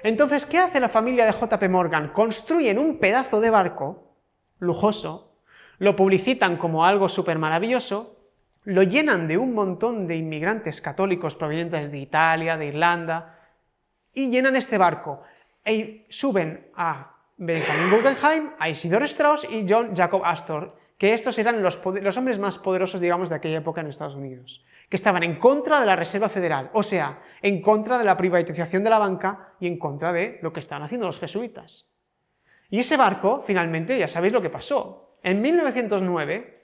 Entonces, ¿qué hace la familia de JP Morgan? Construyen un pedazo de barco lujoso, lo publicitan como algo súper maravilloso, lo llenan de un montón de inmigrantes católicos provenientes de Italia, de Irlanda, y llenan este barco, y suben a Benjamin Guggenheim, a Isidor Straus y John Jacob Astor, que estos eran los hombres más poderosos, digamos, de aquella época en Estados Unidos, que estaban en contra de la Reserva Federal, o sea, en contra de la privatización de la banca y en contra de lo que estaban haciendo los jesuitas. Y ese barco, finalmente, ya sabéis lo que pasó. En 1909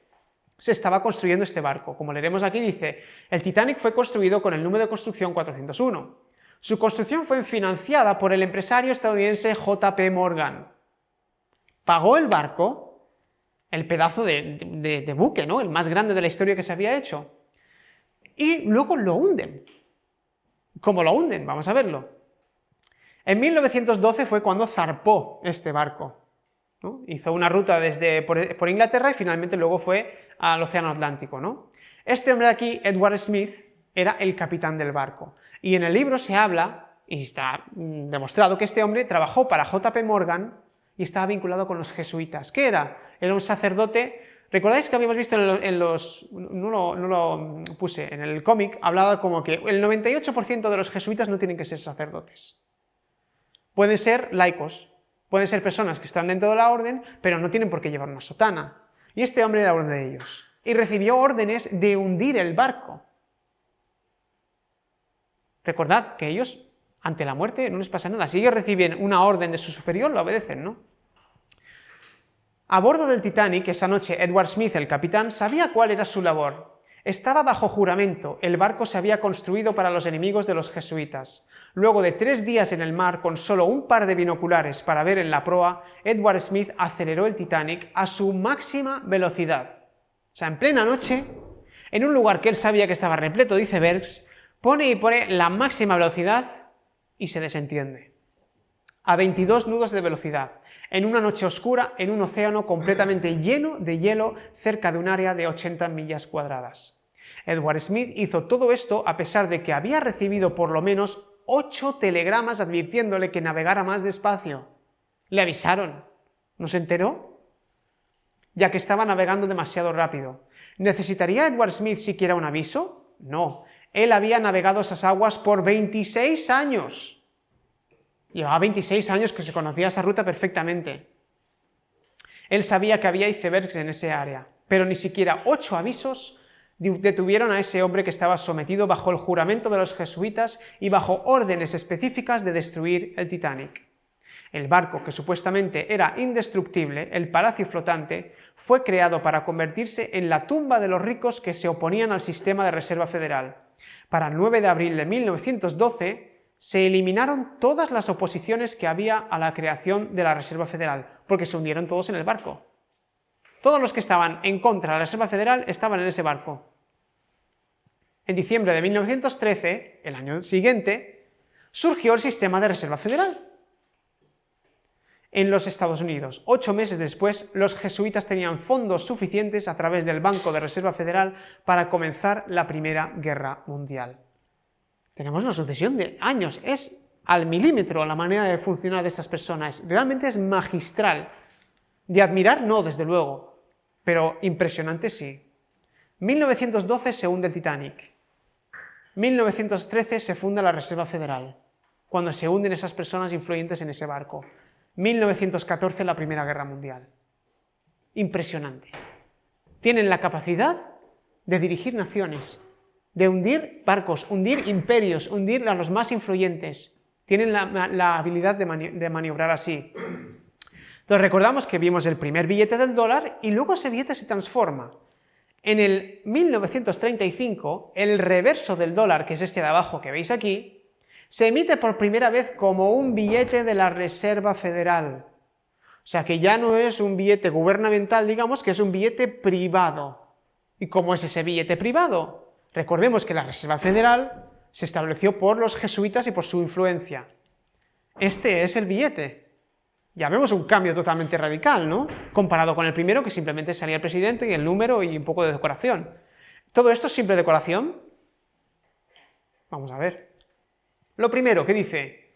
se estaba construyendo este barco. Como leeremos aquí, dice, el Titanic fue construido con el número de construcción 401. Su construcción fue financiada por el empresario estadounidense JP Morgan. Pagó el barco, el pedazo de buque, ¿no? El más grande de la historia que se había hecho. Y luego lo hunden. ¿Cómo lo hunden? Vamos a verlo. En 1912 fue cuando zarpó este barco, ¿no? Hizo una ruta por Inglaterra y finalmente luego fue al Océano Atlántico, ¿no? Este hombre de aquí, Edward Smith, era el capitán del barco. Y en el libro se habla, y está demostrado, que este hombre trabajó para JP Morgan y estaba vinculado con los jesuitas. ¿Qué era? Era un sacerdote. ¿Recordáis que habíamos visto en los... No lo puse, en el cómic hablaba como que el 98% de los jesuitas no tienen que ser sacerdotes. Pueden ser laicos, Pueden ser personas que están dentro de la orden, pero no tienen por qué llevar una sotana. Y este hombre era uno de ellos. Y recibió órdenes de hundir el barco. Recordad que ellos, ante la muerte, no les pasa nada. Si ellos reciben una orden de su superior, lo obedecen, ¿no? A bordo del Titanic, esa noche, Edward Smith, el capitán, sabía cuál era su labor. Estaba bajo juramento, el barco se había construido para los enemigos de los jesuitas. Luego de 3 días en el mar, con solo un par de binoculares para ver en la proa, Edward Smith aceleró el Titanic a su máxima velocidad. O sea, en plena noche, en un lugar que él sabía que estaba repleto de icebergs, pone la máxima velocidad y se desentiende. A 22 nudos de velocidad, en una noche oscura, en un océano completamente lleno de hielo, cerca de un área de 80 millas cuadradas. Edward Smith hizo todo esto a pesar de que había recibido por lo menos 8 telegramas advirtiéndole que navegara más despacio. Le avisaron. ¿No se enteró? Ya que estaba navegando demasiado rápido. ¿Necesitaría Edward Smith siquiera un aviso? No. Él había navegado esas aguas por 26 años. Llevaba 26 años que se conocía esa ruta perfectamente. Él sabía que había icebergs en ese área, pero ni siquiera 8 avisos detuvieron a ese hombre que estaba sometido bajo el juramento de los jesuitas y bajo órdenes específicas de destruir el Titanic. El barco, que supuestamente era indestructible, el palacio flotante, fue creado para convertirse en la tumba de los ricos que se oponían al sistema de Reserva Federal. Para el 9 de abril de 1912, se eliminaron todas las oposiciones que había a la creación de la Reserva Federal, porque se hundieron todos en el barco. Todos los que estaban en contra de la Reserva Federal estaban en ese barco. En diciembre de 1913, el año siguiente, surgió el sistema de Reserva Federal en los Estados Unidos. 8 meses después, los jesuitas tenían fondos suficientes a través del Banco de Reserva Federal para comenzar la Primera Guerra Mundial. Tenemos una sucesión de años, es al milímetro la manera de funcionar de estas personas, realmente es magistral. De admirar, no, desde luego, pero impresionante sí. 1912 se hunde el Titanic. 1913 se funda la Reserva Federal, cuando se hunden esas personas influyentes en ese barco. 1914 la Primera Guerra Mundial. Impresionante. Tienen la capacidad de dirigir naciones, de hundir barcos, hundir imperios, hundir a los más influyentes. Tienen la habilidad de maniobrar así. Entonces recordamos que vimos el primer billete del dólar y luego ese billete se transforma. En el 1935, el reverso del dólar, que es este de abajo que veis aquí, se emite por primera vez como un billete de la Reserva Federal. O sea que ya no es un billete gubernamental, digamos que es un billete privado. ¿Y cómo es ese billete privado? Recordemos que la Reserva Federal se estableció por los jesuitas y por su influencia. Este es el billete. Ya vemos un cambio totalmente radical, ¿no? Comparado con el primero, que simplemente salía el presidente y el número y un poco de decoración. ¿Todo esto es simple decoración? Vamos a ver. Lo primero, ¿qué dice?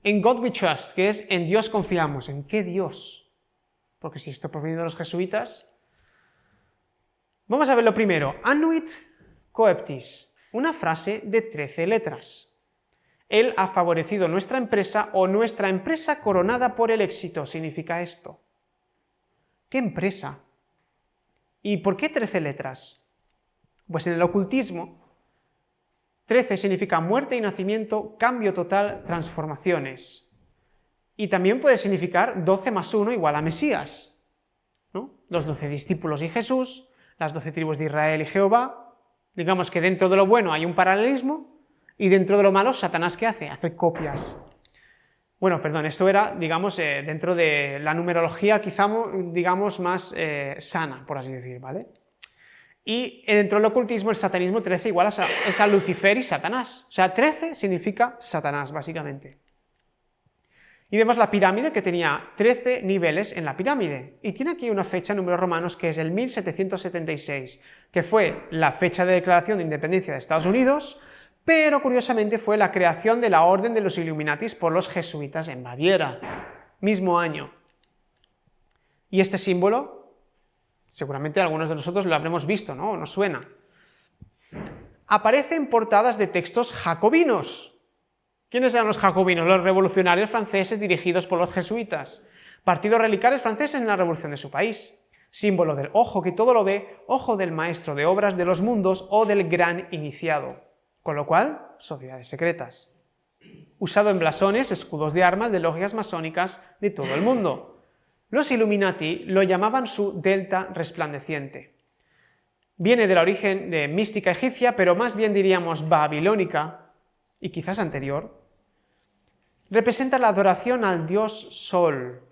In God we trust, que es en Dios confiamos. ¿En qué Dios? Porque si esto proviene de los jesuitas... Vamos a ver lo primero. Annuit coeptis, una frase de 13 letras. Él ha favorecido nuestra empresa o nuestra empresa coronada por el éxito, significa esto. ¿Qué empresa? ¿Y por qué 13 letras? Pues en el ocultismo, 13 significa muerte y nacimiento, cambio total, transformaciones. Y también puede significar 12 más 1 igual a Mesías, ¿no? Los 12 discípulos y Jesús, las 12 tribus de Israel y Jehová. Digamos que dentro de lo bueno hay un paralelismo, y dentro de lo malo, ¿Satanás qué hace? Hace copias. Bueno, perdón, esto era, digamos, dentro de la numerología quizá, digamos, más sana, por así decir, ¿vale? Y dentro del ocultismo, el satanismo 13 igual es a Lucifer y Satanás. O sea, 13 significa Satanás, básicamente. Y vemos la pirámide que tenía 13 niveles en la pirámide. Y tiene aquí una fecha en números romanos que es el 1776, que fue la fecha de declaración de independencia de Estados Unidos, pero curiosamente fue la creación de la Orden de los Illuminatis por los jesuitas en Baviera, mismo año. Y este símbolo, seguramente algunos de nosotros lo habremos visto, ¿no? ¿Nos suena? Aparece en portadas de textos jacobinos. ¿Quiénes eran los jacobinos? Los revolucionarios franceses dirigidos por los jesuitas, partidos relicarios franceses en la revolución de su país, símbolo del ojo que todo lo ve, ojo del maestro de obras de los mundos o del gran iniciado, con lo cual, sociedades secretas. Usado en blasones, escudos de armas de logias masónicas de todo el mundo. Los Illuminati lo llamaban su delta resplandeciente. Viene del origen de mística egipcia, pero más bien diríamos babilónica, y quizás anterior. Representa la adoración al dios Sol,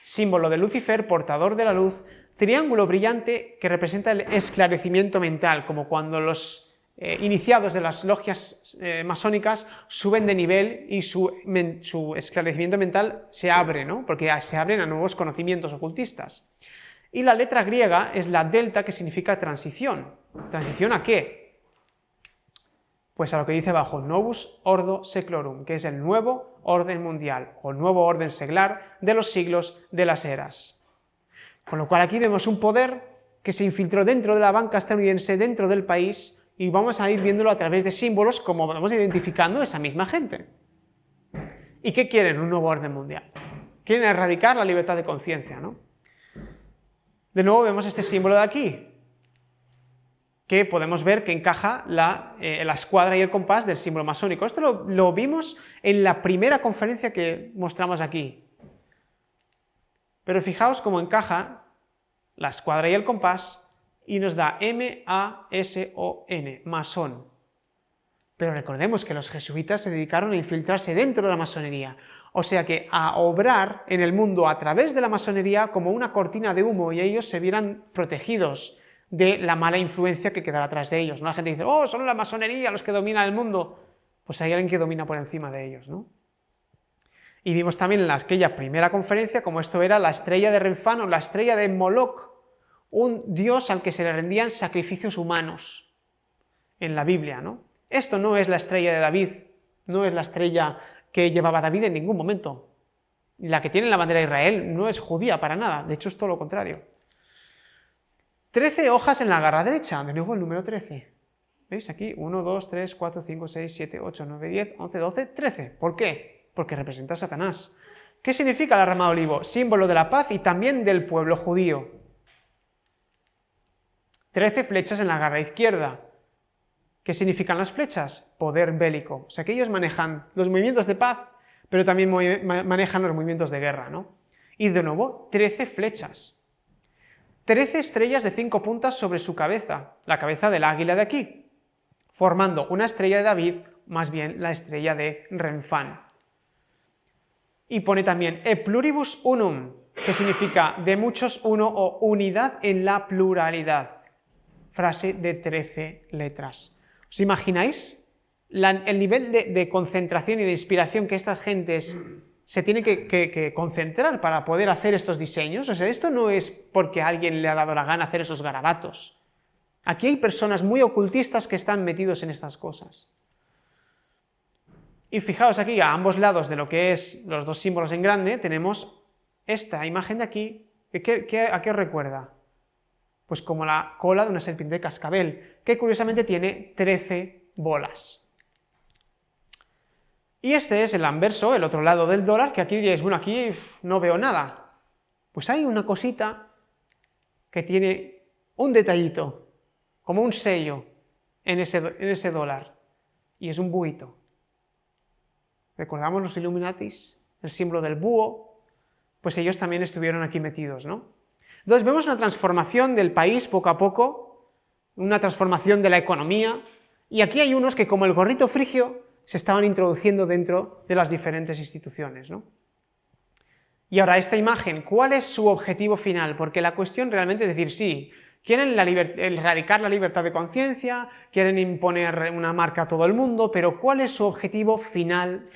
símbolo de Lucifer, portador de la luz, triángulo brillante que representa el esclarecimiento mental, como cuando los iniciados de las logias masónicas suben de nivel y su esclarecimiento mental se abre, ¿no? Porque se abren a nuevos conocimientos ocultistas. Y la letra griega es la delta, que significa transición. ¿Transición a qué? Pues a lo que dice abajo, Novus Ordo Seclorum, que es el nuevo orden mundial, o nuevo orden seglar de los siglos de las eras. Con lo cual aquí vemos un poder que se infiltró dentro de la banca estadounidense, dentro del país, y vamos a ir viéndolo a través de símbolos, como vamos identificando esa misma gente. ¿Y qué quieren? Un nuevo orden mundial. Quieren erradicar la libertad de conciencia, ¿no? De nuevo vemos este símbolo de aquí, que podemos ver que encaja la escuadra y el compás del símbolo masónico. Esto lo vimos en la primera conferencia que mostramos aquí. Pero fijaos cómo encaja la escuadra y el compás y nos da M-A-S-O-N, masón. Pero recordemos que los jesuitas se dedicaron a infiltrarse dentro de la masonería, o sea que a obrar en el mundo a través de la masonería como una cortina de humo, y ellos se vieran protegidos de la mala influencia que quedará atrás de ellos, ¿no? La gente dice, oh, son la masonería los que dominan el mundo. Pues hay alguien que domina por encima de ellos, ¿no? Y vimos también en aquella primera conferencia como esto era la estrella de Renfán o la estrella de Moloch, un dios al que se le rendían sacrificios humanos en la Biblia, ¿no? Esto no es la estrella de David, no es la estrella que llevaba David en ningún momento. La que tiene la bandera de Israel no es judía para nada, de hecho es todo lo contrario. 13 hojas en la garra derecha, de nuevo el número 13. ¿Veis aquí? 1, 2, 3, 4, 5, 6, 7, 8, 9, 10, 11, 12, 13. ¿Por qué? Porque representa a Satanás. ¿Qué significa la rama de olivo? Símbolo de la paz y también del pueblo judío. 13 flechas en la garra izquierda. ¿Qué significan las flechas? Poder bélico. O sea que ellos manejan los movimientos de paz, pero también manejan los movimientos de guerra, ¿no? Y de nuevo, 13 flechas. 13 estrellas de 5 puntas sobre su cabeza, la cabeza del águila de aquí, formando una estrella de David, más bien la estrella de Renfán. Y pone también e pluribus unum, que significa de muchos uno o unidad en la pluralidad. Frase de 13 letras. ¿Os imagináis el nivel de concentración y de inspiración que estas gentes se tienen que concentrar para poder hacer estos diseños? O sea, esto no es porque a alguien le ha dado la gana hacer esos garabatos. Aquí hay personas muy ocultistas que están metidos en estas cosas. Y fijaos aquí, a ambos lados de lo que es los dos símbolos en grande, tenemos esta imagen de aquí, ¿a qué os recuerda? Pues como la cola de una serpiente de cascabel, que curiosamente tiene 13 bolas. Y este es el anverso, el otro lado del dólar, que aquí diréis, bueno, aquí no veo nada. Pues hay una cosita que tiene un detallito, como un sello en ese dólar, y es un buito. ¿Recordamos los Illuminatis? El símbolo del búho, pues ellos también estuvieron aquí metidos, ¿no? Entonces vemos una transformación del país poco a poco, una transformación de la economía, y aquí hay unos que como el gorrito frigio se estaban introduciendo dentro de las diferentes instituciones, ¿no? Y ahora esta imagen, ¿cuál es su objetivo final? Porque la cuestión realmente es decir, sí, quieren erradicar la libertad de conciencia, quieren imponer una marca a todo el mundo, pero ¿cuál es su objetivo final?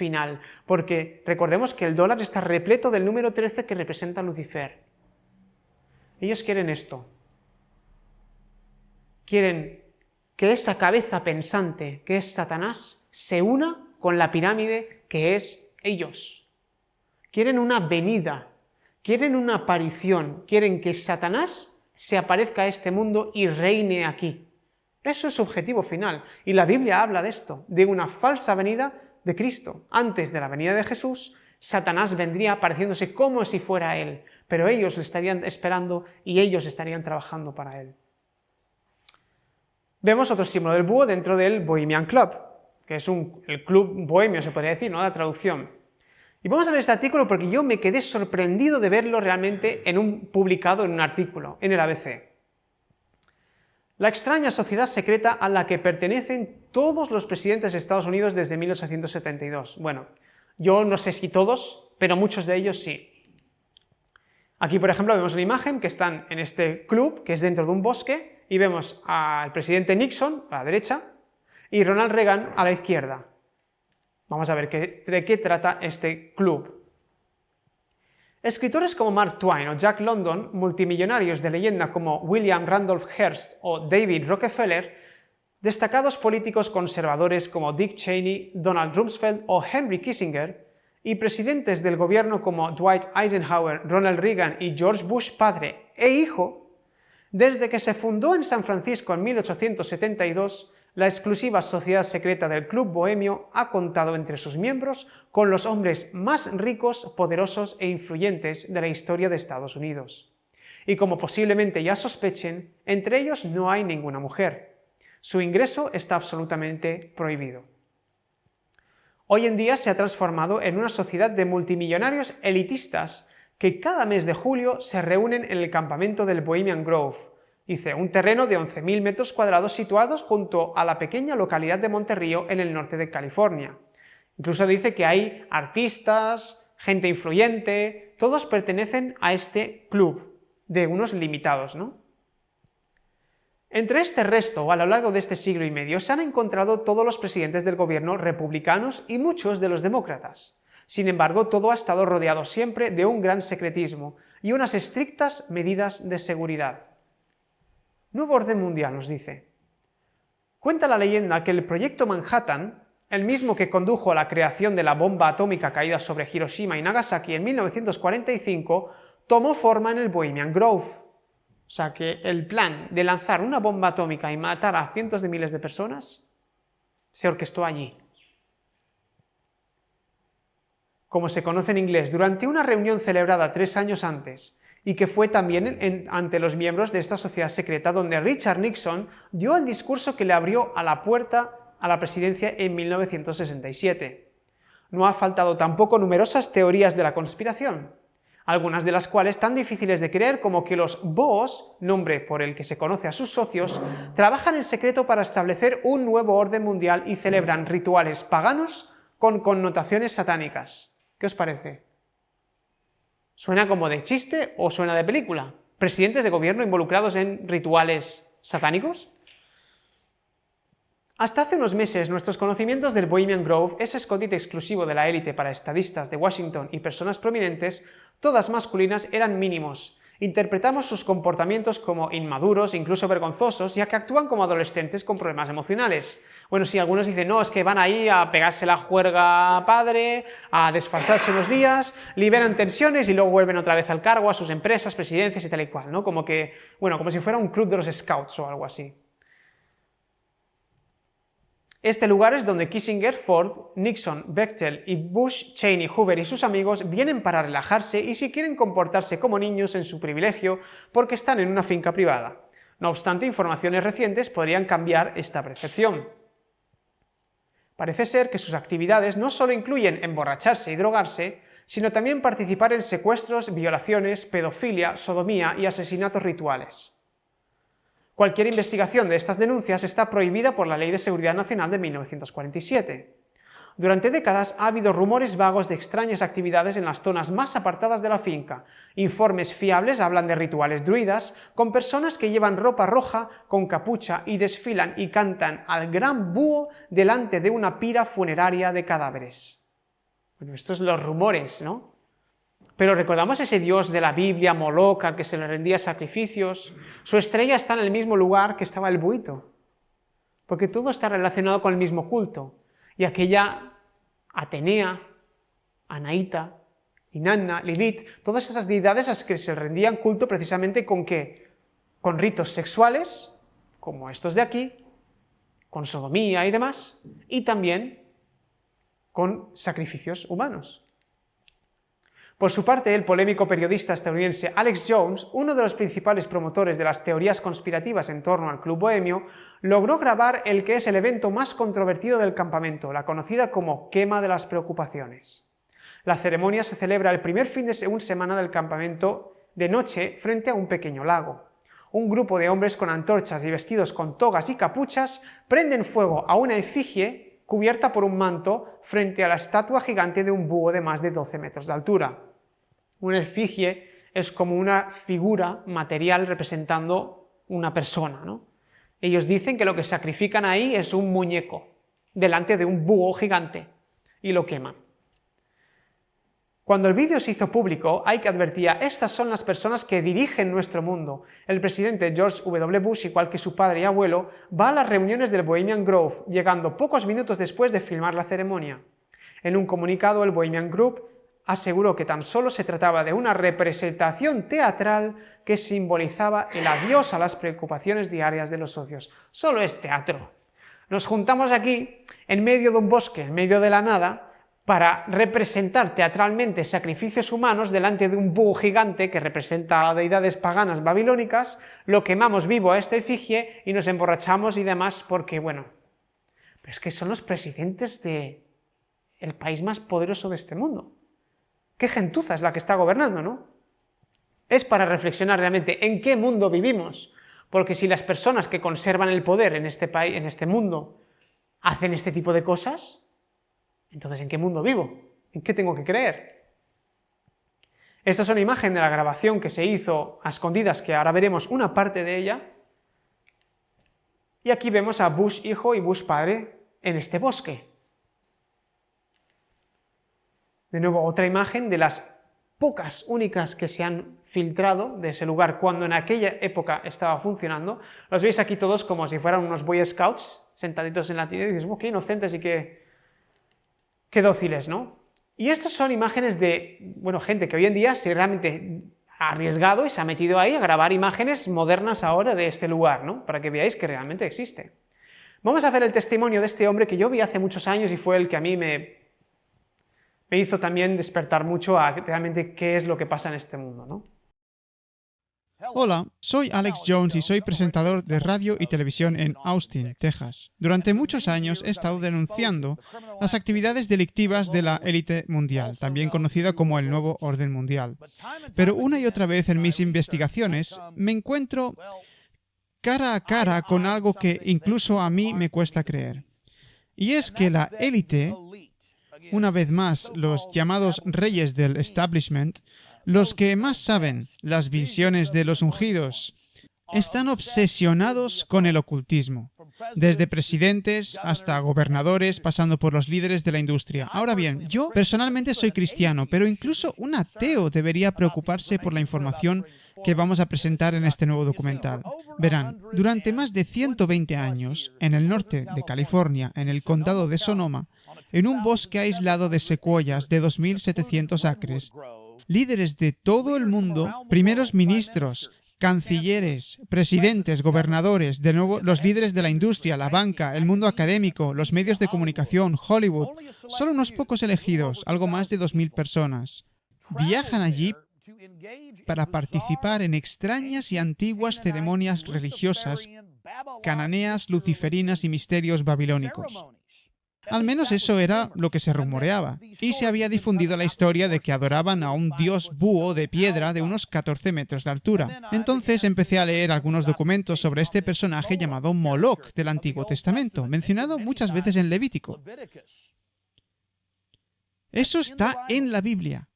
Porque recordemos que el dólar está repleto del número 13 que representa a Lucifer. Ellos quieren esto. Quieren que esa cabeza pensante, que es Satanás, se una con la pirámide que es ellos. Quieren una venida, quieren una aparición, quieren que Satanás se aparezca a este mundo y reine aquí. Eso es su objetivo final. Y la Biblia habla de esto, de una falsa venida de Cristo. Antes de la venida de Jesús, Satanás vendría apareciéndose como si fuera Él, pero ellos le estarían esperando y ellos estarían trabajando para Él. Vemos otro símbolo del búho dentro del Bohemian Club, que es el club bohemio, se podría decir, ¿no?, la traducción. Y vamos a ver este artículo porque yo me quedé sorprendido de verlo realmente publicado en un artículo, en el ABC. La extraña sociedad secreta a la que pertenecen todos los presidentes de Estados Unidos desde 1872. Bueno, yo no sé si todos, pero muchos de ellos sí. Aquí, por ejemplo, vemos una imagen que están en este club, que es dentro de un bosque, y vemos al presidente Nixon a la derecha y Ronald Reagan a la izquierda. Vamos a ver de qué trata este club. Escritores como Mark Twain o Jack London, multimillonarios de leyenda como William Randolph Hearst o David Rockefeller, destacados políticos conservadores como Dick Cheney, Donald Rumsfeld o Henry Kissinger, y presidentes del gobierno como Dwight Eisenhower, Ronald Reagan y George Bush padre e hijo, desde que se fundó en San Francisco en 1872, la exclusiva sociedad secreta del Club Bohemio ha contado entre sus miembros con los hombres más ricos, poderosos e influyentes de la historia de Estados Unidos. Y como posiblemente ya sospechen, entre ellos no hay ninguna mujer. Su ingreso está absolutamente prohibido. Hoy en día se ha transformado en una sociedad de multimillonarios elitistas que cada mes de julio se reúnen en el campamento del Bohemian Grove, dice, un terreno de 11.000 metros cuadrados situados junto a la pequeña localidad de Monterrío en el norte de California. Incluso dice que hay artistas, gente influyente, todos pertenecen a este club de unos limitados, ¿no? Entre este resto, a lo largo de este siglo y medio, se han encontrado todos los presidentes del gobierno republicanos y muchos de los demócratas. Sin embargo, todo ha estado rodeado siempre de un gran secretismo y unas estrictas medidas de seguridad. Nuevo orden mundial, nos dice. Cuenta la leyenda que el proyecto Manhattan, el mismo que condujo a la creación de la bomba atómica caída sobre Hiroshima y Nagasaki en 1945, tomó forma en el Bohemian Grove. O sea que el plan de lanzar una bomba atómica y matar a cientos de miles de personas se orquestó allí. Como se conoce en inglés, durante una reunión celebrada 3 años antes, y que fue también ante los miembros de esta sociedad secreta donde Richard Nixon dio el discurso que le abrió a la puerta a la presidencia en 1967. No ha faltado tampoco numerosas teorías de la conspiración, algunas de las cuales tan difíciles de creer como que los Boos, nombre por el que se conoce a sus socios, trabajan en secreto para establecer un nuevo orden mundial y celebran rituales paganos con connotaciones satánicas. ¿Qué os parece? ¿Suena como de chiste o suena de película? ¿Presidentes de gobierno involucrados en rituales satánicos? Hasta hace unos meses, nuestros conocimientos del Bohemian Grove, ese escondite exclusivo de la élite para estadistas de Washington y personas prominentes, todas masculinas, eran mínimos. Interpretamos sus comportamientos como inmaduros, incluso vergonzosos, ya que actúan como adolescentes con problemas emocionales. Bueno, sí, algunos dicen, no, es que van ahí a pegarse la juerga padre, a desfasarse unos días, liberan tensiones y luego vuelven otra vez al cargo, a sus empresas, presidencias y tal y cual, ¿no? Como que, bueno, como si fuera un club de los scouts o algo así. Este lugar es donde Kissinger, Ford, Nixon, Bechtel y Bush, Cheney, Hoover y sus amigos vienen para relajarse y si quieren comportarse como niños en su privilegio porque están en una finca privada. No obstante, informaciones recientes podrían cambiar esta percepción. Parece ser que sus actividades no solo incluyen emborracharse y drogarse, sino también participar en secuestros, violaciones, pedofilia, sodomía y asesinatos rituales. Cualquier investigación de estas denuncias está prohibida por la Ley de Seguridad Nacional de 1947. Durante décadas ha habido rumores vagos de extrañas actividades en las zonas más apartadas de la finca. Informes fiables hablan de rituales druidas, con personas que llevan ropa roja con capucha y desfilan y cantan al gran búho delante de una pira funeraria de cadáveres. Bueno, estos son los rumores, ¿no? Pero recordamos ese dios de la Biblia, Moloch, al que se le rendía sacrificios. Su estrella está en el mismo lugar que estaba el buito, porque todo está relacionado con el mismo culto. Y aquella Atenea, Anaíta, Inanna, Lilith, todas esas deidades a las que se rendían culto precisamente ¿con qué? Con ritos sexuales, como estos de aquí, con sodomía y demás, y también con sacrificios humanos. Por su parte, el polémico periodista estadounidense Alex Jones, uno de los principales promotores de las teorías conspirativas en torno al Club Bohemio, logró grabar el que es el evento más controvertido del campamento, la conocida como Quema de las Preocupaciones. La ceremonia se celebra el primer fin de semana del campamento de noche frente a un pequeño lago. Un grupo de hombres con antorchas y vestidos con togas y capuchas prenden fuego a una efigie cubierta por un manto frente a la estatua gigante de un búho de más de 12 metros de altura. Una efigie es como una figura material representando una persona, ¿no? Ellos dicen que lo que sacrifican ahí es un muñeco delante de un búho gigante y lo queman. Cuando el vídeo se hizo público, Ike advertía: estas son las personas que dirigen nuestro mundo. El presidente George W. Bush, igual que su padre y abuelo, va a las reuniones del Bohemian Grove, llegando pocos minutos después de filmar la ceremonia. En un comunicado, el Bohemian Group aseguró que tan solo se trataba de una representación teatral que simbolizaba el adiós a las preocupaciones diarias de los socios. Solo es teatro. Nos juntamos aquí, en medio de un bosque, en medio de la nada, para representar teatralmente sacrificios humanos delante de un búho gigante que representa a deidades paganas babilónicas, lo quemamos vivo a esta efigie y nos emborrachamos y demás porque, bueno, pero es que son los presidentes del país más poderoso de este mundo. ¿Qué gentuza es la que está gobernando, no? Es para reflexionar realmente en qué mundo vivimos, porque si las personas que conservan el poder en este país, en este mundo, hacen este tipo de cosas, entonces, ¿en qué mundo vivo? ¿En qué tengo que creer? Esta es una imagen de la grabación que se hizo a escondidas, que ahora veremos una parte de ella. Y aquí vemos a Bush hijo y Bush padre en este bosque. De nuevo, otra imagen de las pocas únicas que se han filtrado de ese lugar cuando en aquella época estaba funcionando. Los veis aquí todos como si fueran unos Boy Scouts sentaditos en la tienda y dices, qué inocentes y qué dóciles, ¿no? Y estas son imágenes de, bueno, gente que hoy en día se realmente ha arriesgado y se ha metido ahí a grabar imágenes modernas ahora de este lugar, ¿no? Para que veáis que realmente existe. Vamos a ver el testimonio de este hombre que yo vi hace muchos años y fue el que a mí me hizo también despertar mucho a realmente qué es lo que pasa en este mundo, ¿no? Hola, soy Alex Jones y soy presentador de radio y televisión en Austin, Texas. Durante muchos años he estado denunciando las actividades delictivas de la élite mundial, también conocida como el Nuevo Orden Mundial. Pero una y otra vez en mis investigaciones me encuentro cara a cara con algo que incluso a mí me cuesta creer. Y es que la élite, una vez más los llamados reyes del establishment, los que más saben las visiones de los ungidos, están obsesionados con el ocultismo, desde presidentes hasta gobernadores, pasando por los líderes de la industria. Ahora bien, yo personalmente soy cristiano, pero incluso un ateo debería preocuparse por la información que vamos a presentar en este nuevo documental. Verán, durante más de 120 años, en el norte de California, en el condado de Sonoma, en un bosque aislado de secuoyas de 2.700 acres, líderes de todo el mundo, primeros ministros, cancilleres, presidentes, gobernadores, de nuevo los líderes de la industria, la banca, el mundo académico, los medios de comunicación, Hollywood, solo unos pocos elegidos, algo más de 2.000 personas, viajan allí para participar en extrañas y antiguas ceremonias religiosas, cananeas, luciferinas y misterios babilónicos. Al menos eso era lo que se rumoreaba, y se había difundido la historia de que adoraban a un dios búho de piedra de unos 14 metros de altura. Entonces empecé a leer algunos documentos sobre este personaje llamado Moloch del Antiguo Testamento, mencionado muchas veces en Levítico. Eso está en la Biblia.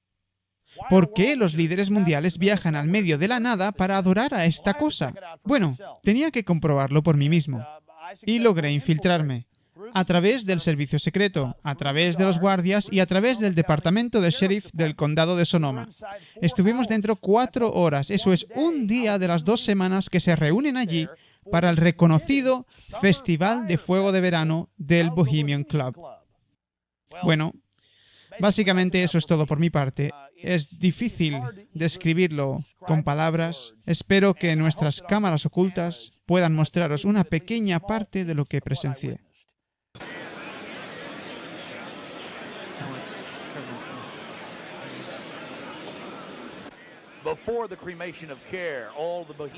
¿Por qué los líderes mundiales viajan al medio de la nada para adorar a esta cosa? Bueno, tenía que comprobarlo por mí mismo, y logré infiltrarme. A través del servicio secreto, a través de los guardias y a través del departamento de sheriff del condado de Sonoma. Estuvimos dentro 4 horas, eso es un día de las 2 semanas que se reúnen allí para el reconocido Festival de Fuego de Verano del Bohemian Club. Bueno, básicamente eso es todo por mi parte. Es difícil describirlo con palabras. Espero que nuestras cámaras ocultas puedan mostraros una pequeña parte de lo que presencié.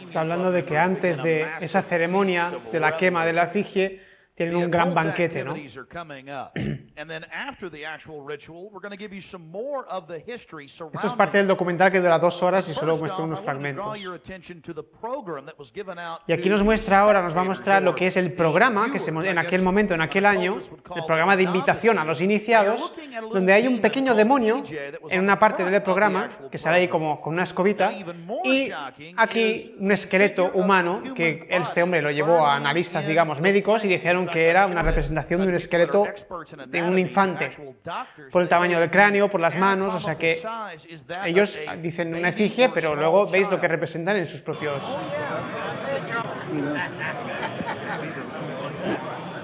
Está hablando de que antes de esa ceremonia de la quema de la efigie tienen un gran banquete, ¿no? Eso es parte del documental que dura 2 horas y solo muestra unos fragmentos. Y aquí nos muestra ahora, nos va a mostrar lo que es el programa que en aquel momento, en aquel año, el programa de invitación a los iniciados, donde hay un pequeño demonio en una parte del programa, que sale ahí como con una escobita, y aquí un esqueleto humano, que este hombre lo llevó a analistas, digamos, médicos, y dijeron que era una representación de un esqueleto de un infante, por el tamaño del cráneo, por las manos, o sea que ellos dicen una efigie, pero luego veis lo que representan en sus propios...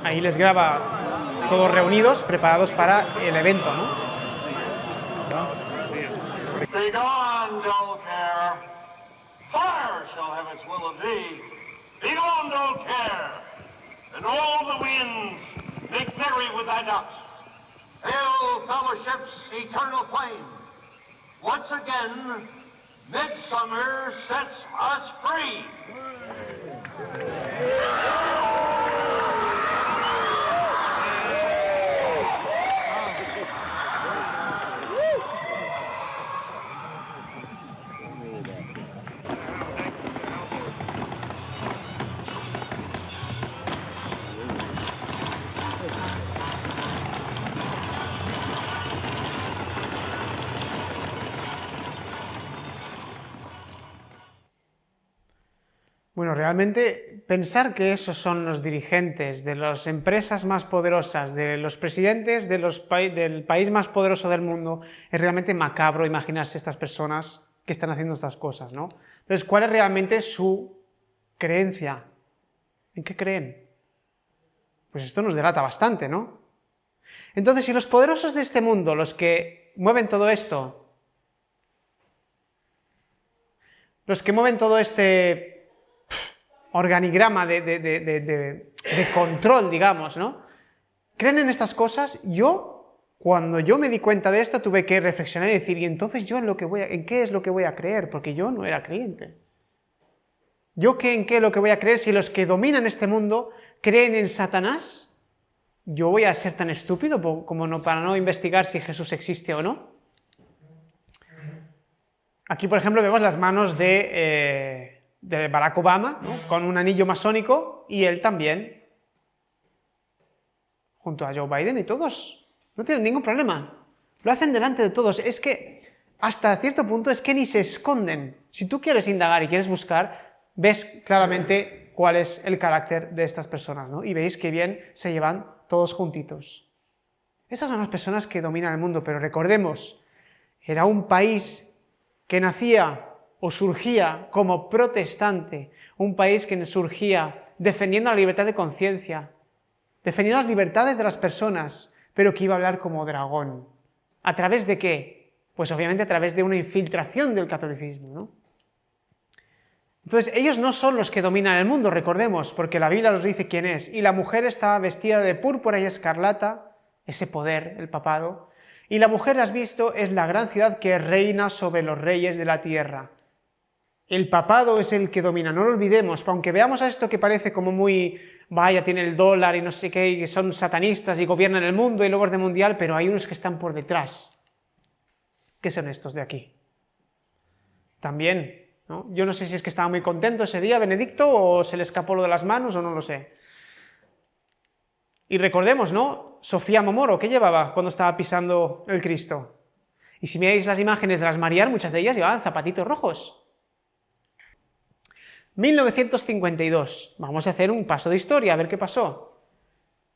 Ahí les graba todos reunidos, preparados para el evento, ¿no? Begone, dull care. Fire shall have its will of thee. Begone, dull care. And all the winds make merry with thy dust. Hail, fellowship's eternal flame. Once again, midsummer sets us free. Bueno, realmente pensar que esos son los dirigentes de las empresas más poderosas, de los presidentes del país más poderoso del mundo, es realmente macabro imaginarse estas personas que están haciendo estas cosas, ¿no? Entonces, ¿cuál es realmente su creencia? ¿En qué creen? Pues esto nos delata bastante, ¿no? Entonces, si los poderosos de este mundo, los que mueven todo esto, los que mueven todo este organigrama de control, digamos, ¿no? ¿Creen en estas cosas? Cuando yo me di cuenta de esto, tuve que reflexionar y decir, ¿y entonces yo en qué es lo que voy a creer? Porque yo no era creyente. ¿En qué es lo que voy a creer? Si los que dominan este mundo creen en Satanás, ¿yo voy a ser tan estúpido para no investigar si Jesús existe o no? Aquí, por ejemplo, vemos las manos de Barack Obama, ¿no? Con un anillo masónico, y él también, junto a Joe Biden, y todos no tienen ningún problema. Lo hacen delante de todos. Es que, hasta cierto punto, es que ni se esconden. Si tú quieres indagar y quieres buscar, ves claramente cuál es el carácter de estas personas, ¿no? Y veis que bien se llevan todos juntitos. Esas son las personas que dominan el mundo, pero recordemos, era un país que nacía o surgía como protestante, un país que surgía defendiendo la libertad de conciencia, defendiendo las libertades de las personas, pero que iba a hablar como dragón. ¿A través de qué? Pues obviamente a través de una infiltración del catolicismo, ¿no? Entonces, ellos no son los que dominan el mundo, recordemos, porque la Biblia nos dice quién es, y la mujer estaba vestida de púrpura y escarlata, ese poder, el papado, y la mujer, has visto, es la gran ciudad que reina sobre los reyes de la tierra. El papado es el que domina, no lo olvidemos, aunque veamos a esto que parece como muy, vaya, tiene el dólar y no sé qué, y son satanistas y gobiernan el mundo y el orden mundial, pero hay unos que están por detrás. ¿Qué son estos de aquí? También, ¿no? Yo no sé si es que estaba muy contento ese día, Benedicto, o se le escapó lo de las manos, o no lo sé. Y recordemos, ¿no? Sofía Momoro, ¿qué llevaba cuando estaba pisando el Cristo? Y si miráis las imágenes de las Marías, muchas de ellas llevaban zapatitos rojos. 1952. Vamos a hacer un paso de historia, a ver qué pasó.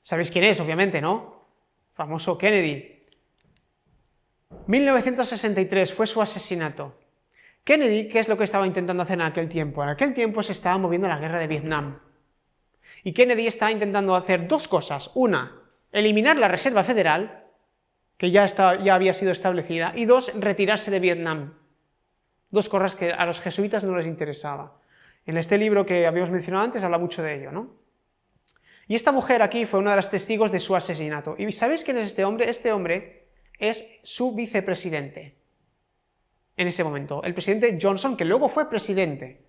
¿Sabéis quién es, obviamente, no? Famoso Kennedy. 1963 fue su asesinato. Kennedy, ¿qué es lo que estaba intentando hacer en aquel tiempo? En aquel tiempo se estaba moviendo la guerra de Vietnam. Y Kennedy estaba intentando hacer dos cosas. Una, eliminar la Reserva Federal, que ya había sido establecida, y dos, retirarse de Vietnam. Dos cosas que a los jesuitas no les interesaba. En este libro que habíamos mencionado antes habla mucho de ello, ¿no? Y esta mujer aquí fue una de las testigos de su asesinato. ¿Y sabéis quién es este hombre? Este hombre es su vicepresidente. en ese momento, el presidente Johnson, que luego fue presidente.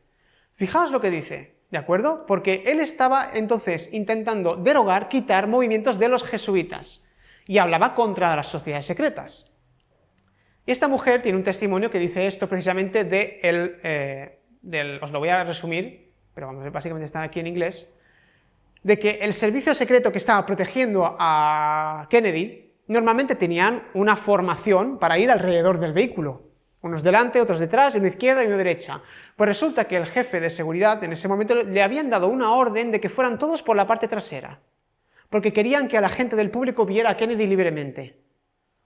Fijaos lo que dice, ¿de acuerdo? Porque él estaba entonces intentando derogar, quitar movimientos de los jesuitas y hablaba contra las sociedades secretas. Y esta mujer tiene un testimonio que dice esto precisamente os lo voy a resumir, pero vamos, básicamente está aquí en inglés, de que el servicio secreto que estaba protegiendo a Kennedy normalmente tenían una formación para ir alrededor del vehículo. Unos delante, otros detrás, uno izquierda y uno derecha. Pues resulta que el jefe de seguridad en ese momento le habían dado una orden de que fueran todos por la parte trasera, porque querían que a la gente del público viera a Kennedy libremente.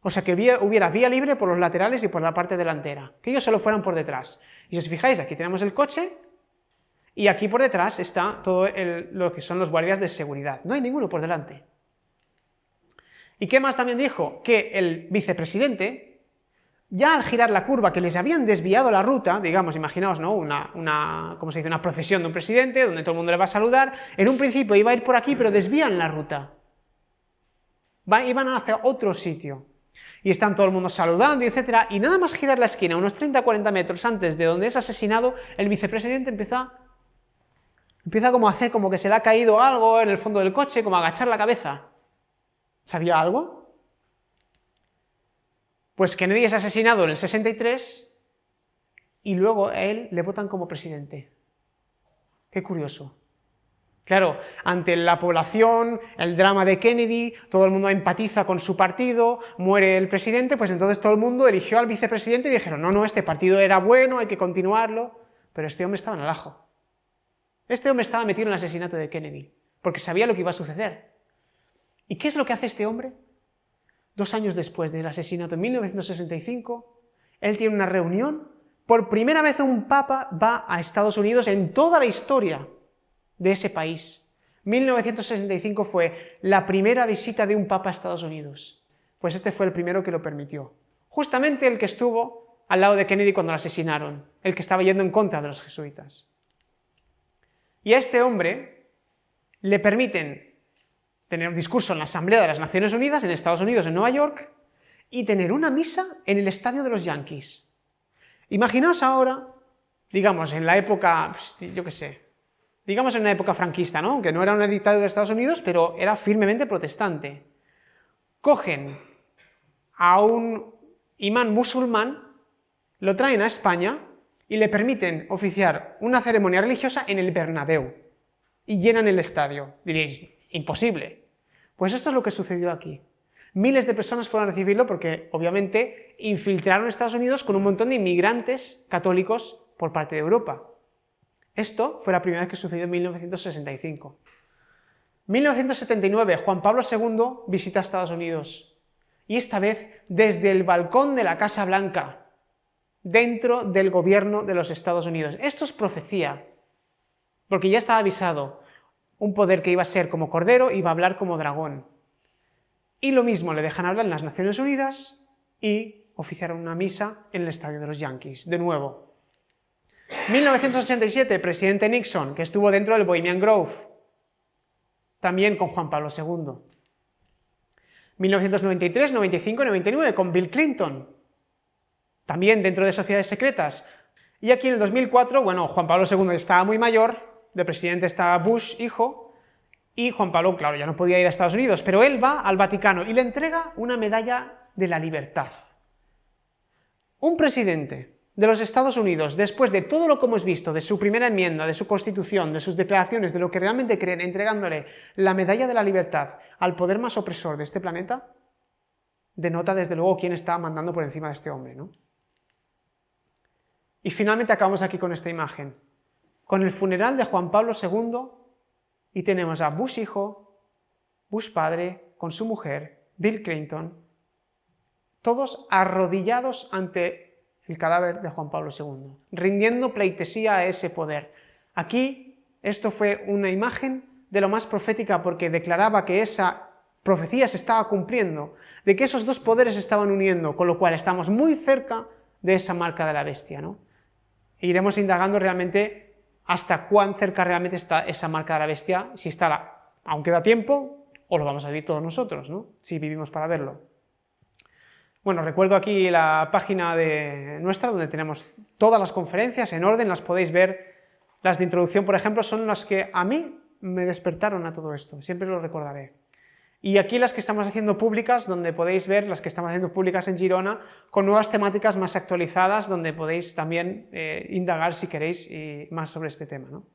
O sea, que hubiera vía libre por los laterales y por la parte delantera, que ellos solo fueran por detrás. Y si os fijáis, aquí tenemos el coche, y aquí por detrás está todo lo que son los guardias de seguridad. No hay ninguno por delante. ¿Y qué más también dijo? Que el vicepresidente, ya al girar la curva, que les habían desviado la ruta, digamos, imaginaos, ¿no? ¿Cómo se dice? Una procesión de un presidente, donde todo el mundo le va a saludar, en un principio iba a ir por aquí, pero desvían la ruta. Iban hacia otro sitio. Y están todo el mundo saludando, etcétera, y nada más girar la esquina, unos 30-40 metros antes de donde es asesinado, el vicepresidente empieza como a hacer como que se le ha caído algo en el fondo del coche, como a agachar la cabeza. ¿Sabía algo? Pues Kennedy es asesinado en el 63 y luego a él le votan como presidente. Qué curioso. Claro, ante la población, el drama de Kennedy, todo el mundo empatiza con su partido, muere el presidente, pues entonces todo el mundo eligió al vicepresidente y dijeron, no, este partido era bueno, hay que continuarlo, pero este hombre estaba en el ajo. Este hombre estaba metido en el asesinato de Kennedy, porque sabía lo que iba a suceder. ¿Y qué es lo que hace este hombre? 2 años después del asesinato, en 1965, él tiene una reunión, por primera vez un papa va a Estados Unidos en toda la historia de ese país. 1965 fue la primera visita de un papa a Estados Unidos. Pues este fue el primero que lo permitió. Justamente el que estuvo al lado de Kennedy cuando lo asesinaron, el que estaba yendo en contra de los jesuitas. Y a este hombre le permiten tener un discurso en la Asamblea de las Naciones Unidas en Estados Unidos, en Nueva York, y tener una misa en el estadio de los Yankees. Imaginaos ahora, digamos, en la época, yo qué sé, digamos en una época franquista, ¿no? Que no era una dictadura de Estados Unidos, pero era firmemente protestante. Cogen a un imán musulmán, lo traen a España y le permiten oficiar una ceremonia religiosa en el Bernabéu y llenan el estadio. Diréis, imposible. Pues esto es lo que sucedió aquí. Miles de personas fueron a recibirlo porque, obviamente, infiltraron a Estados Unidos con un montón de inmigrantes católicos por parte de Europa. Esto fue la primera vez que sucedió en 1965. 1979, Juan Pablo II visita Estados Unidos, y esta vez desde el balcón de la Casa Blanca, dentro del gobierno de los Estados Unidos. Esto es profecía, porque ya estaba avisado, un poder que iba a ser como cordero, iba a hablar como dragón. Y lo mismo, le dejan hablar en las Naciones Unidas y oficiaron una misa en el estadio de los Yankees, de nuevo. 1987, presidente Nixon, que estuvo dentro del Bohemian Grove, también con Juan Pablo II. 1993, 95 y 99, con Bill Clinton, también dentro de sociedades secretas. Y aquí en el 2004, bueno, Juan Pablo II estaba muy mayor, de presidente estaba Bush, hijo, y Juan Pablo, claro, ya no podía ir a Estados Unidos, pero él va al Vaticano y le entrega una medalla de la libertad. Un presidente de los Estados Unidos, después de todo lo que hemos visto, de su primera enmienda, de su constitución, de sus declaraciones, de lo que realmente creen, entregándole la medalla de la libertad al poder más opresor de este planeta, denota desde luego quién está mandando por encima de este hombre, ¿no? Y finalmente acabamos aquí con esta imagen, con el funeral de Juan Pablo II, y tenemos a Bush hijo, Bush padre, con su mujer, Bill Clinton, todos arrodillados ante el cadáver de Juan Pablo II, rindiendo pleitesía a ese poder. Aquí, esto fue una imagen de lo más profética, porque declaraba que esa profecía se estaba cumpliendo, de que esos dos poderes se estaban uniendo, con lo cual estamos muy cerca de esa marca de la bestia, ¿no? E iremos indagando realmente hasta cuán cerca realmente está esa marca de la bestia, si está, aún queda tiempo, o lo vamos a vivir todos nosotros, ¿no? Si vivimos para verlo. Bueno, recuerdo aquí la página nuestra donde tenemos todas las conferencias en orden, las podéis ver. Las de introducción, por ejemplo, son las que a mí me despertaron a todo esto, siempre lo recordaré. Y aquí las que estamos haciendo públicas, donde podéis ver las que estamos haciendo públicas en Girona, con nuevas temáticas más actualizadas, donde podéis también indagar si queréis y más sobre este tema, ¿no?